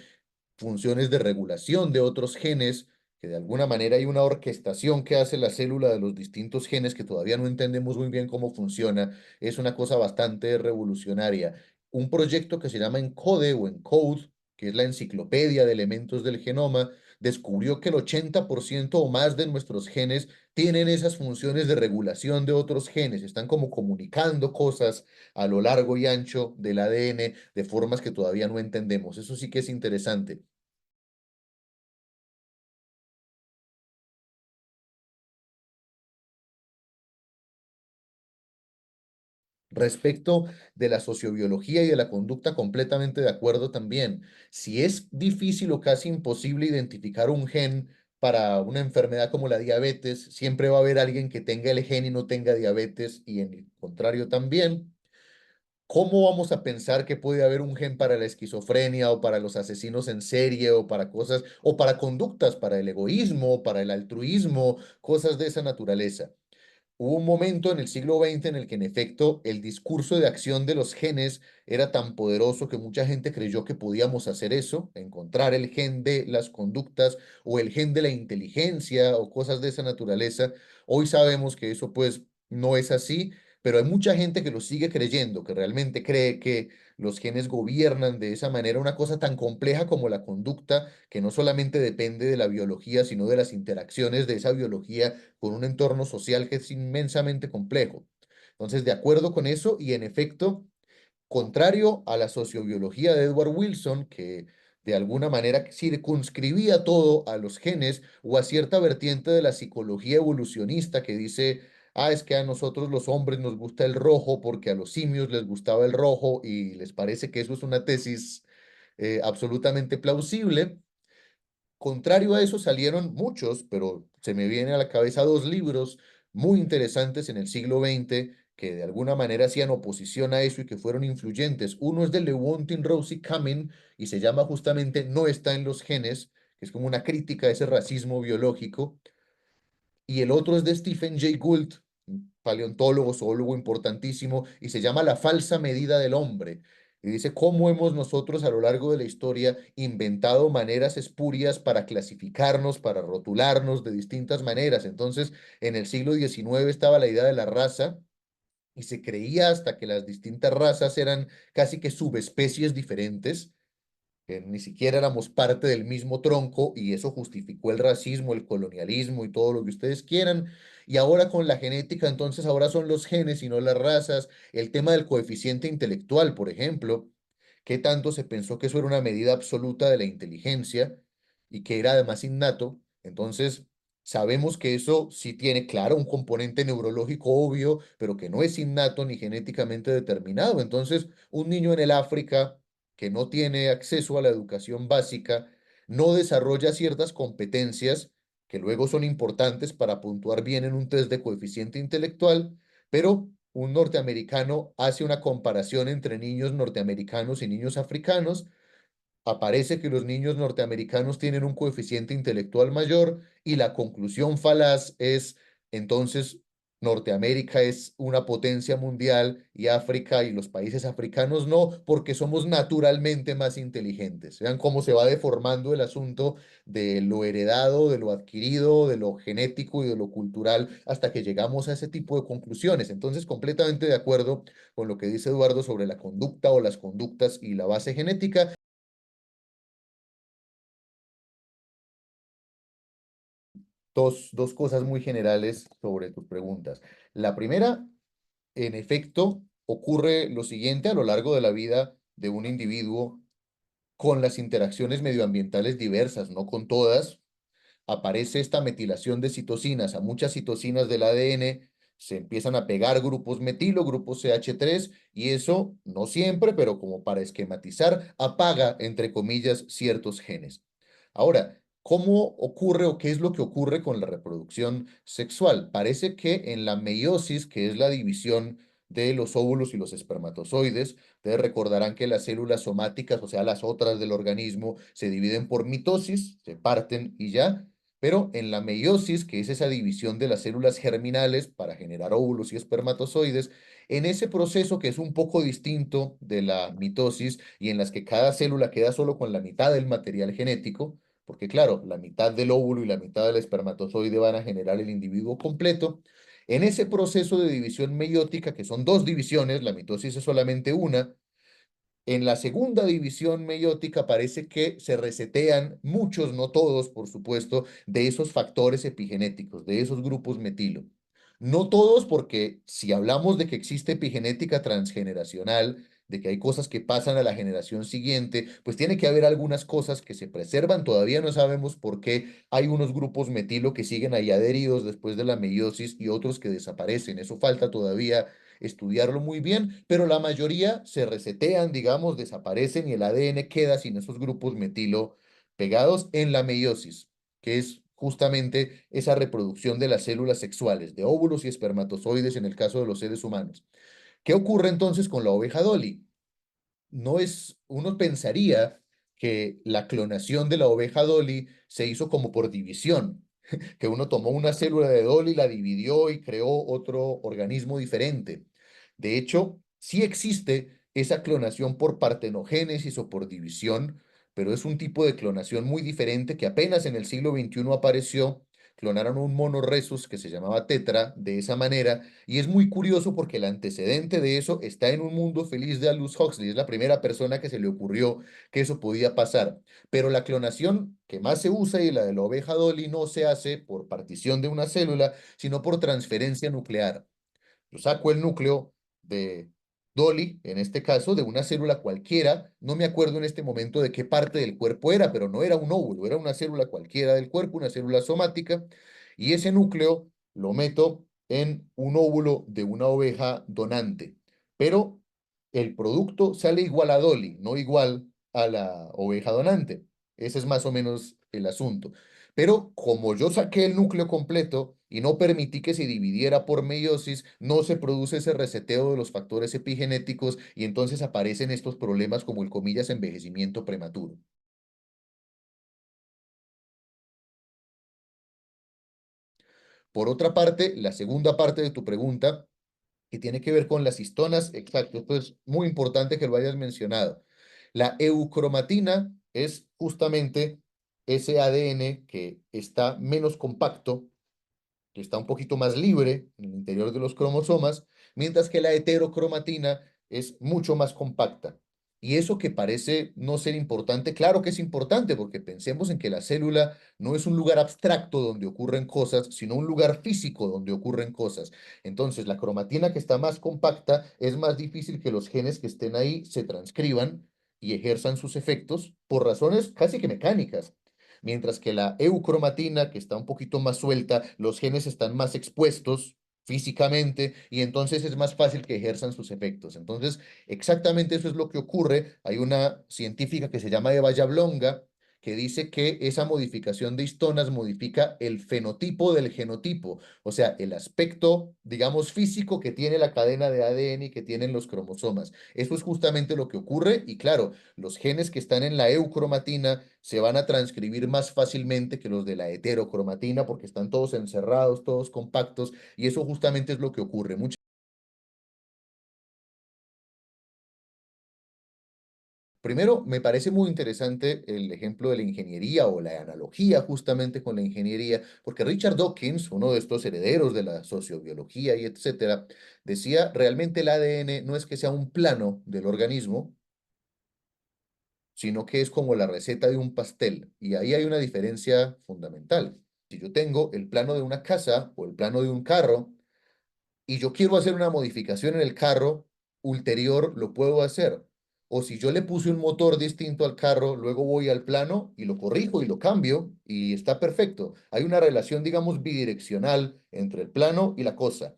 funciones de regulación de otros genes, que de alguna manera hay una orquestación que hace la célula de los distintos genes que todavía no entendemos muy bien cómo funciona, es una cosa bastante revolucionaria. Un proyecto que se llama ENCODE o ENCODE, que es la enciclopedia de elementos del genoma, descubrió que el 80% o más de nuestros genes tienen esas funciones de regulación de otros genes, están como comunicando cosas a lo largo y ancho del ADN de formas que todavía no entendemos. Eso sí que es interesante. Respecto de la sociobiología y de la conducta, completamente de acuerdo también. Si es difícil o casi imposible identificar un gen para una enfermedad como la diabetes, siempre va a haber alguien que tenga el gen y no tenga diabetes y en el contrario también. ¿Cómo vamos a pensar que puede haber un gen para la esquizofrenia o para los asesinos en serie o para cosas o para conductas, para el egoísmo, para el altruismo, cosas de esa naturaleza? Hubo un momento en el siglo XX en el que, en efecto, el discurso de acción de los genes era tan poderoso que mucha gente creyó que podíamos hacer eso, encontrar el gen de las conductas o el gen de la inteligencia o cosas de esa naturaleza. Hoy sabemos que eso pues no es así, pero hay mucha gente que lo sigue creyendo, que realmente cree que los genes gobiernan de esa manera una cosa tan compleja como la conducta, que no solamente depende de la biología, sino de las interacciones de esa biología con un entorno social que es inmensamente complejo. Entonces, de acuerdo con eso, y en efecto, contrario a la sociobiología de Edward Wilson, que de alguna manera circunscribía todo a los genes, o a cierta vertiente de la psicología evolucionista que dice, ah, es que a nosotros los hombres nos gusta el rojo porque a los simios les gustaba el rojo y les parece que eso es una tesis absolutamente plausible. Contrario a eso salieron muchos, pero se me vienen a la cabeza dos libros muy interesantes en el siglo XX que de alguna manera hacían oposición a eso y que fueron influyentes. Uno es de Lewontin Rossi Kamen y se llama justamente No está en los genes, que es como una crítica a ese racismo biológico. Y el otro es de Stephen Jay Gould, un paleontólogo, zoólogo importantísimo, y se llama La falsa medida del hombre. Y dice cómo hemos nosotros a lo largo de la historia inventado maneras espurias para clasificarnos, para rotularnos de distintas maneras. Entonces, en el siglo XIX estaba la idea de la raza y se creía hasta que las distintas razas eran casi que subespecies diferentes, que ni siquiera éramos parte del mismo tronco y eso justificó el racismo, el colonialismo y todo lo que ustedes quieran. Y ahora con la genética, entonces ahora son los genes y no las razas. El tema del coeficiente intelectual, por ejemplo, que tanto se pensó que eso era una medida absoluta de la inteligencia y que era además innato. Entonces, sabemos que eso sí tiene, claro, un componente neurológico obvio, pero que no es innato ni genéticamente determinado. Entonces, un niño en el África que no tiene acceso a la educación básica, no desarrolla ciertas competencias que luego son importantes para puntuar bien en un test de coeficiente intelectual, pero un norteamericano hace una comparación entre niños norteamericanos y niños africanos, aparece que los niños norteamericanos tienen un coeficiente intelectual mayor y la conclusión falaz es entonces Norteamérica es una potencia mundial y África y los países africanos no, porque somos naturalmente más inteligentes. Vean cómo se va deformando el asunto de lo heredado, de lo adquirido, de lo genético y de lo cultural hasta que llegamos a ese tipo de conclusiones. Entonces, completamente de acuerdo con lo que dice Eduardo sobre la conducta o las conductas y la base genética. Dos cosas muy generales sobre tus preguntas. La primera, en efecto, ocurre lo siguiente a lo largo de la vida de un individuo con las interacciones medioambientales diversas, no con todas. Aparece esta metilación de citocinas, a muchas citocinas del ADN se empiezan a pegar grupos metilo, grupos CH3, y eso no siempre, pero como para esquematizar, apaga, entre comillas, ciertos genes. Ahora, ¿cómo ocurre o qué es lo que ocurre con la reproducción sexual? Parece que en la meiosis, que es la división de los óvulos y los espermatozoides, ustedes recordarán que las células somáticas, o sea, las otras del organismo, se dividen por mitosis, se parten y ya, pero en la meiosis, que es esa división de las células germinales para generar óvulos y espermatozoides, en ese proceso que es un poco distinto de la mitosis y en las que cada célula queda solo con la mitad del material genético, porque claro, la mitad del óvulo y la mitad del espermatozoide van a generar el individuo completo. En ese proceso de división meiótica, que son dos divisiones, la mitosis es solamente una, en la segunda división meiótica parece que se resetean muchos, no todos, por supuesto, de esos factores epigenéticos, de esos grupos metilo. No todos, porque si hablamos de que existe epigenética transgeneracional, de que hay cosas que pasan a la generación siguiente, pues tiene que haber algunas cosas que se preservan. Todavía no sabemos por qué hay unos grupos metilo que siguen ahí adheridos después de la meiosis y otros que desaparecen. Eso falta todavía estudiarlo muy bien, pero la mayoría se resetean, digamos, desaparecen y el ADN queda sin esos grupos metilo pegados en la meiosis, que es justamente esa reproducción de las células sexuales, de óvulos y espermatozoides en el caso de los seres humanos. ¿Qué ocurre entonces con la oveja Dolly? No es, uno pensaría que la clonación de la oveja Dolly se hizo como por división, que uno tomó una célula de Dolly, la dividió y creó otro organismo diferente. De hecho, sí existe esa clonación por partenogénesis o por división, pero es un tipo de clonación muy diferente que apenas en el siglo XXI apareció. Clonaron un mono rhesus que se llamaba Tetra de esa manera, y es muy curioso porque el antecedente de eso está en Un Mundo Feliz de Aldous Huxley. Es la primera persona que se le ocurrió que eso podía pasar. Pero la clonación que más se usa y la de la oveja Dolly no se hace por partición de una célula, sino por transferencia nuclear. Yo saco el núcleo de Dolly, en este caso, de una célula cualquiera. No me acuerdo en este momento de qué parte del cuerpo era, pero no era un óvulo, era una célula cualquiera del cuerpo, una célula somática. Y ese núcleo lo meto en un óvulo de una oveja donante. Pero el producto sale igual a Dolly, no igual a la oveja donante. Ese es más o menos el asunto. Pero como yo saqué el núcleo completo y no permití que se dividiera por meiosis, no se produce ese reseteo de los factores epigenéticos y entonces aparecen estos problemas como el comillas envejecimiento prematuro. Por otra parte, la segunda parte de tu pregunta, que tiene que ver con las histonas, exacto, esto es muy importante que lo hayas mencionado. La eucromatina es justamente ese ADN que está menos compacto, que está un poquito más libre en el interior de los cromosomas, mientras que la heterocromatina es mucho más compacta. Y eso que parece no ser importante, claro que es importante, porque pensemos en que la célula no es un lugar abstracto donde ocurren cosas, sino un lugar físico donde ocurren cosas. Entonces, la cromatina que está más compacta es más difícil que los genes que estén ahí se transcriban y ejerzan sus efectos por razones casi que mecánicas. Mientras que la eucromatina, que está un poquito más suelta, los genes están más expuestos físicamente y entonces es más fácil que ejerzan sus efectos. Entonces, exactamente eso es lo que ocurre. Hay una científica que se llama Eva Jablonga que dice que esa modificación de histonas modifica el fenotipo del genotipo, o sea, el aspecto, digamos, físico que tiene la cadena de ADN y que tienen los cromosomas. Eso es justamente lo que ocurre y claro, los genes que están en la eucromatina se van a transcribir más fácilmente que los de la heterocromatina porque están todos encerrados, todos compactos, y eso justamente es lo que ocurre. Primero, me parece muy interesante el ejemplo de la ingeniería o la analogía justamente con la ingeniería, porque Richard Dawkins, uno de estos herederos de la sociobiología y etcétera, decía, realmente el ADN no es que sea un plano del organismo, sino que es como la receta de un pastel. Y ahí hay una diferencia fundamental. Si yo tengo el plano de una casa o el plano de un carro y yo quiero hacer una modificación en el carro, ulterior lo puedo hacer. O si yo le puse un motor distinto al carro, luego voy al plano y lo corrijo y lo cambio y está perfecto. Hay una relación, digamos, bidireccional entre el plano y la cosa.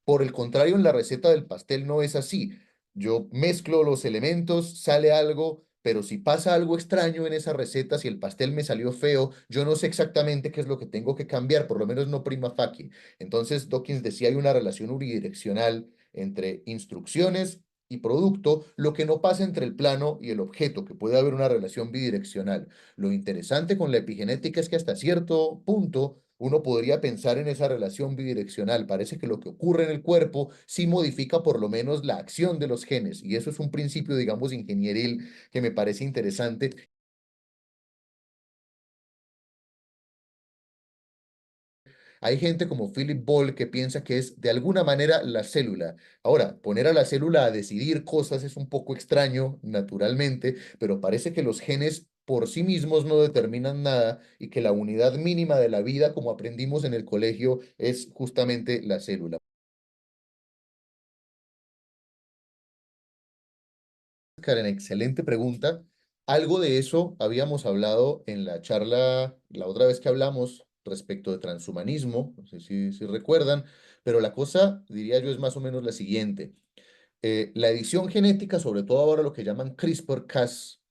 Por el contrario, en la receta del pastel no es así. Yo mezclo los elementos, sale algo, pero si pasa algo extraño en esa receta, si el pastel me salió feo, yo no sé exactamente qué es lo que tengo que cambiar, por lo menos no prima facie. Entonces, Dawkins decía hay una relación unidireccional entre instrucciones y producto, lo que no pasa entre el plano y el objeto, que puede haber una relación bidireccional. Lo interesante con la epigenética es que hasta cierto punto uno podría pensar en esa relación bidireccional. Parece que lo que ocurre en el cuerpo sí modifica por lo menos la acción de los genes y eso es un principio, digamos, ingenieril que me parece interesante. Hay gente como Philip Ball que piensa que es de alguna manera la célula. Ahora, poner a la célula a decidir cosas es un poco extraño, naturalmente, pero parece que los genes por sí mismos no determinan nada y que la unidad mínima de la vida, como aprendimos en el colegio, es justamente la célula. Karen, excelente pregunta. Algo de eso habíamos hablado en la charla, la otra vez que hablamos respecto de transhumanismo, no sé si recuerdan, pero la cosa, diría yo, es más o menos la siguiente. La edición genética, sobre todo ahora lo que llaman CRISPR-Cas,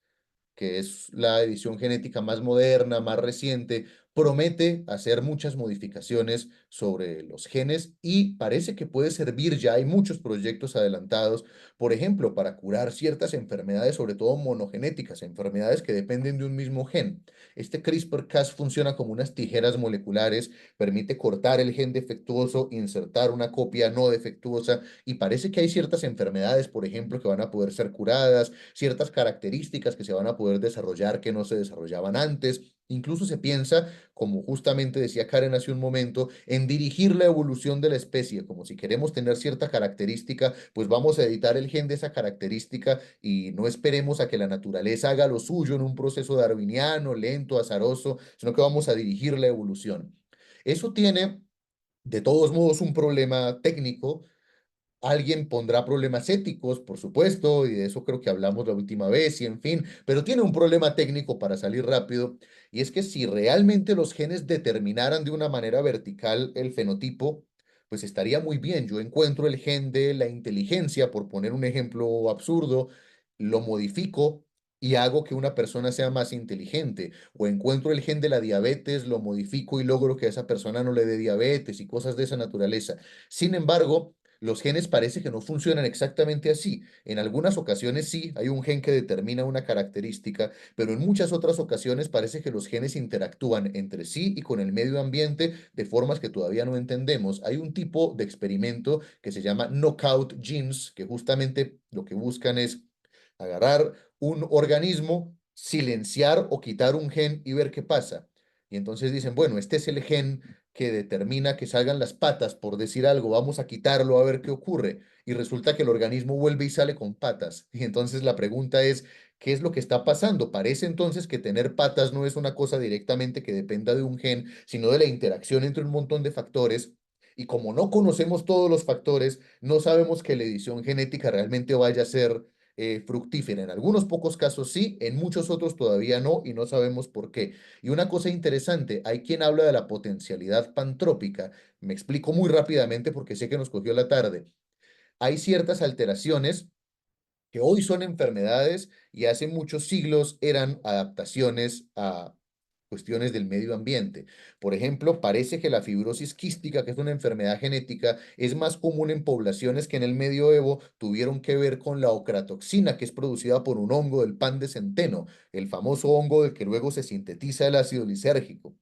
que es la edición genética más moderna, más reciente, promete hacer muchas modificaciones sobre los genes y parece que puede servir, ya hay muchos proyectos adelantados, por ejemplo, para curar ciertas enfermedades, sobre todo monogenéticas, enfermedades que dependen de un mismo gen. Este CRISPR-Cas funciona como unas tijeras moleculares, permite cortar el gen defectuoso, insertar una copia no defectuosa y parece que hay ciertas enfermedades, por ejemplo, que van a poder ser curadas, ciertas características que se van a poder desarrollar que no se desarrollaban antes. Incluso se piensa, como justamente decía Karen hace un momento, en dirigir la evolución de la especie, como si queremos tener cierta característica, pues vamos a editar el gen de esa característica y no esperemos a que la naturaleza haga lo suyo en un proceso darwiniano, lento, azaroso, sino que vamos a dirigir la evolución. Eso tiene, de todos modos, un problema técnico. Alguien pondrá problemas éticos, por supuesto, y de eso creo que hablamos la última vez, y en fin, pero tiene un problema técnico para salir rápido, y es que si realmente los genes determinaran de una manera vertical el fenotipo, pues estaría muy bien. Yo encuentro el gen de la inteligencia, por poner un ejemplo absurdo, lo modifico y hago que una persona sea más inteligente, o encuentro el gen de la diabetes, lo modifico y logro que a esa persona no le dé diabetes y cosas de esa naturaleza. Sin embargo, los genes parece que no funcionan exactamente así. En algunas ocasiones sí, hay un gen que determina una característica, pero en muchas otras ocasiones parece que los genes interactúan entre sí y con el medio ambiente de formas que todavía no entendemos. Hay un tipo de experimento que se llama knockout genes, que justamente lo que buscan es agarrar un organismo, silenciar o quitar un gen y ver qué pasa. Y entonces dicen, bueno, este es el gen que determina que salgan las patas, por decir algo, vamos a quitarlo a ver qué ocurre. Y resulta que el organismo vuelve y sale con patas. Y entonces la pregunta es, ¿qué es lo que está pasando? Parece entonces que tener patas no es una cosa directamente que dependa de un gen, sino de la interacción entre un montón de factores. Y como no conocemos todos los factores, no sabemos que la edición genética realmente vaya a ser fructífera. En algunos pocos casos sí, en muchos otros todavía no, y no sabemos por qué. Y una cosa interesante, hay quien habla de la potencialidad pantrópica. Me explico muy rápidamente porque sé que nos cogió la tarde. Hay ciertas alteraciones que hoy son enfermedades y hace muchos siglos eran adaptaciones a cuestiones del medio ambiente. Por ejemplo, parece que la fibrosis quística, que es una enfermedad genética, es más común en poblaciones que en el medioevo tuvieron que ver con la ocratoxina, que es producida por un hongo del pan de centeno, el famoso hongo del que luego se sintetiza el ácido lisérgico.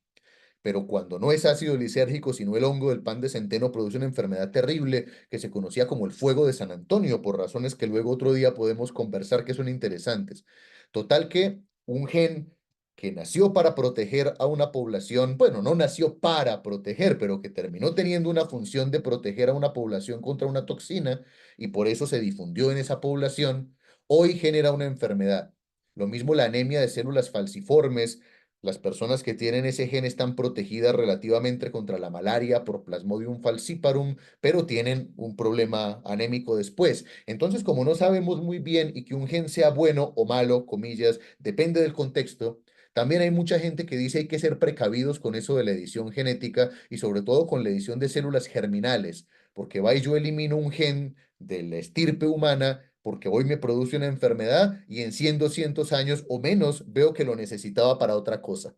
Pero cuando no es ácido lisérgico, sino el hongo del pan de centeno, produce una enfermedad terrible que se conocía como el fuego de San Antonio, por razones que luego otro día podemos conversar que son interesantes. Total que un gen que nació para proteger a una población, bueno, no nació para proteger, pero que terminó teniendo una función de proteger a una población contra una toxina y por eso se difundió en esa población, hoy genera una enfermedad. Lo mismo la anemia de células falciformes. Las personas que tienen ese gen están protegidas relativamente contra la malaria por Plasmodium falciparum, pero tienen un problema anémico después. Entonces, como no sabemos muy bien y que un gen sea bueno o malo, comillas, depende del contexto, también hay mucha gente que dice hay que ser precavidos con eso de la edición genética y sobre todo con la edición de células germinales, porque va y yo elimino un gen de la estirpe humana porque hoy me produce una enfermedad y en 100, 200 años o menos veo que lo necesitaba para otra cosa.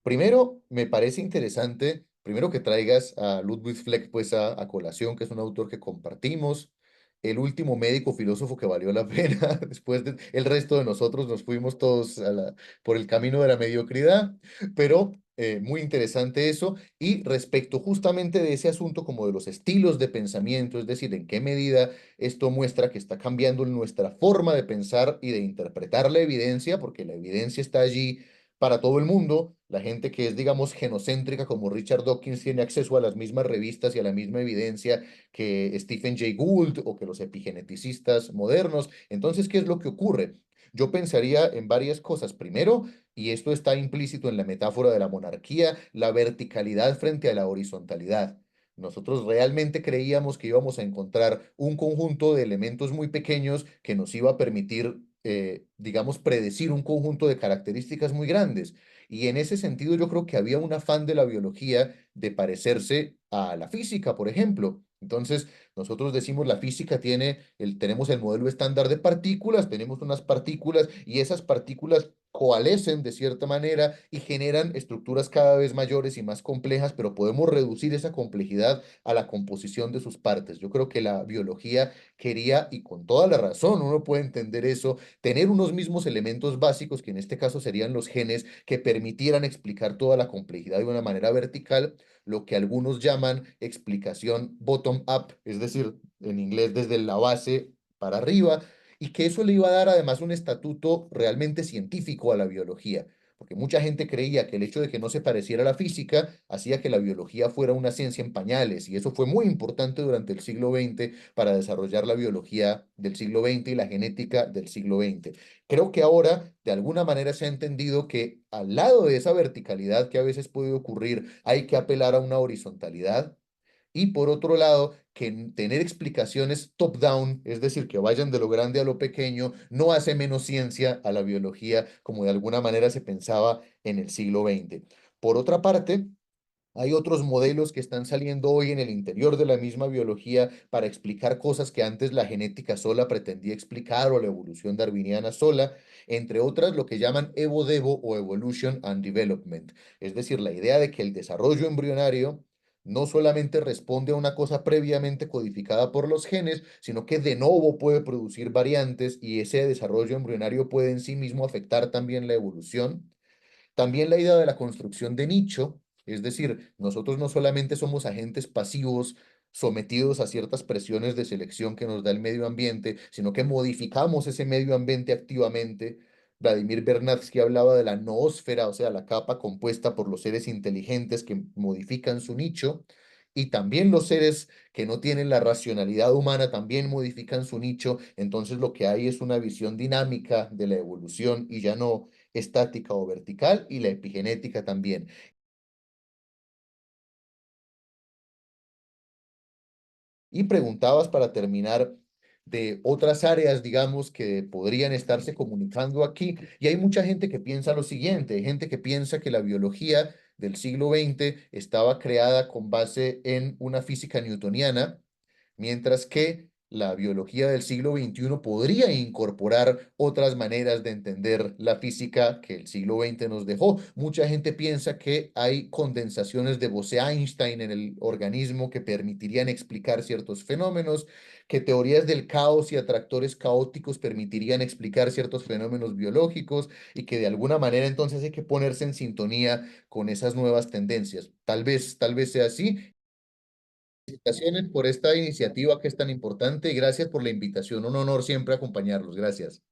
Primero, me parece interesante, primero que traigas a Ludwig Fleck pues a colación, que es un autor que compartimos, el último médico filósofo que valió la pena, después de, el resto de nosotros nos fuimos todos por el camino de la mediocridad, pero muy interesante eso. Y respecto justamente de ese asunto como de los estilos de pensamiento, es decir, en qué medida esto muestra que está cambiando nuestra forma de pensar y de interpretar la evidencia, porque la evidencia está allí para todo el mundo. La gente que es, digamos, genocéntrica como Richard Dawkins tiene acceso a las mismas revistas y a la misma evidencia que Stephen Jay Gould o que los epigeneticistas modernos. Entonces, ¿qué es lo que ocurre? Yo pensaría en varias cosas. Primero, y esto está implícito en la metáfora de la monarquía, la verticalidad frente a la horizontalidad. Nosotros realmente creíamos que íbamos a encontrar un conjunto de elementos muy pequeños que nos iba a permitir, digamos, predecir un conjunto de características muy grandes. Y en ese sentido yo creo que había un afán de la biología de parecerse a la física, por ejemplo. Entonces, nosotros decimos la física tenemos el modelo estándar de partículas, tenemos unas partículas y esas partículas coalescen de cierta manera y generan estructuras cada vez mayores y más complejas, pero podemos reducir esa complejidad a la composición de sus partes. Yo creo que la biología quería, y con toda la razón, uno puede entender eso, tener unos mismos elementos básicos, que en este caso serían los genes, que permitieran explicar toda la complejidad de una manera vertical, lo que algunos llaman explicación bottom-up, es decir, en inglés desde la base para arriba, y que eso le iba a dar además un estatuto realmente científico a la biología, porque mucha gente creía que el hecho de que no se pareciera a la física hacía que la biología fuera una ciencia en pañales, y eso fue muy importante durante el siglo XX para desarrollar la biología del siglo XX y la genética del siglo XX. Creo que ahora, de alguna manera, se ha entendido que al lado de esa verticalidad que a veces puede ocurrir, hay que apelar a una horizontalidad. Y por otro lado, que tener explicaciones top-down, es decir, que vayan de lo grande a lo pequeño, no hace menos ciencia a la biología como de alguna manera se pensaba en el siglo XX. Por otra parte, hay otros modelos que están saliendo hoy en el interior de la misma biología para explicar cosas que antes la genética sola pretendía explicar o la evolución darwiniana sola, entre otras lo que llaman evo-devo o evolution and development, es decir, la idea de que el desarrollo embrionario no solamente responde a una cosa previamente codificada por los genes, sino que de nuevo puede producir variantes y ese desarrollo embrionario puede en sí mismo afectar también la evolución. También la idea de la construcción de nicho, es decir, nosotros no solamente somos agentes pasivos sometidos a ciertas presiones de selección que nos da el medio ambiente, sino que modificamos ese medio ambiente activamente. Vladimir Bernatsky hablaba de la noósfera, o sea, la capa compuesta por los seres inteligentes que modifican su nicho, y también los seres que no tienen la racionalidad humana también modifican su nicho. Entonces lo que hay es una visión dinámica de la evolución y ya no estática o vertical, y la epigenética también. Y preguntabas para terminar de otras áreas, digamos, que podrían estarse comunicando aquí. Y hay mucha gente que piensa lo siguiente, hay gente que piensa que la biología del siglo XX estaba creada con base en una física newtoniana, mientras que la biología del siglo XXI podría incorporar otras maneras de entender la física que el siglo XX nos dejó. Mucha gente piensa que hay condensaciones de Bose-Einstein en el organismo que permitirían explicar ciertos fenómenos, que teorías del caos y atractores caóticos permitirían explicar ciertos fenómenos biológicos y que de alguna manera entonces hay que ponerse en sintonía con esas nuevas tendencias. Tal vez sea así. Felicitaciones por esta iniciativa que es tan importante y gracias por la invitación. Un honor siempre acompañarlos. Gracias.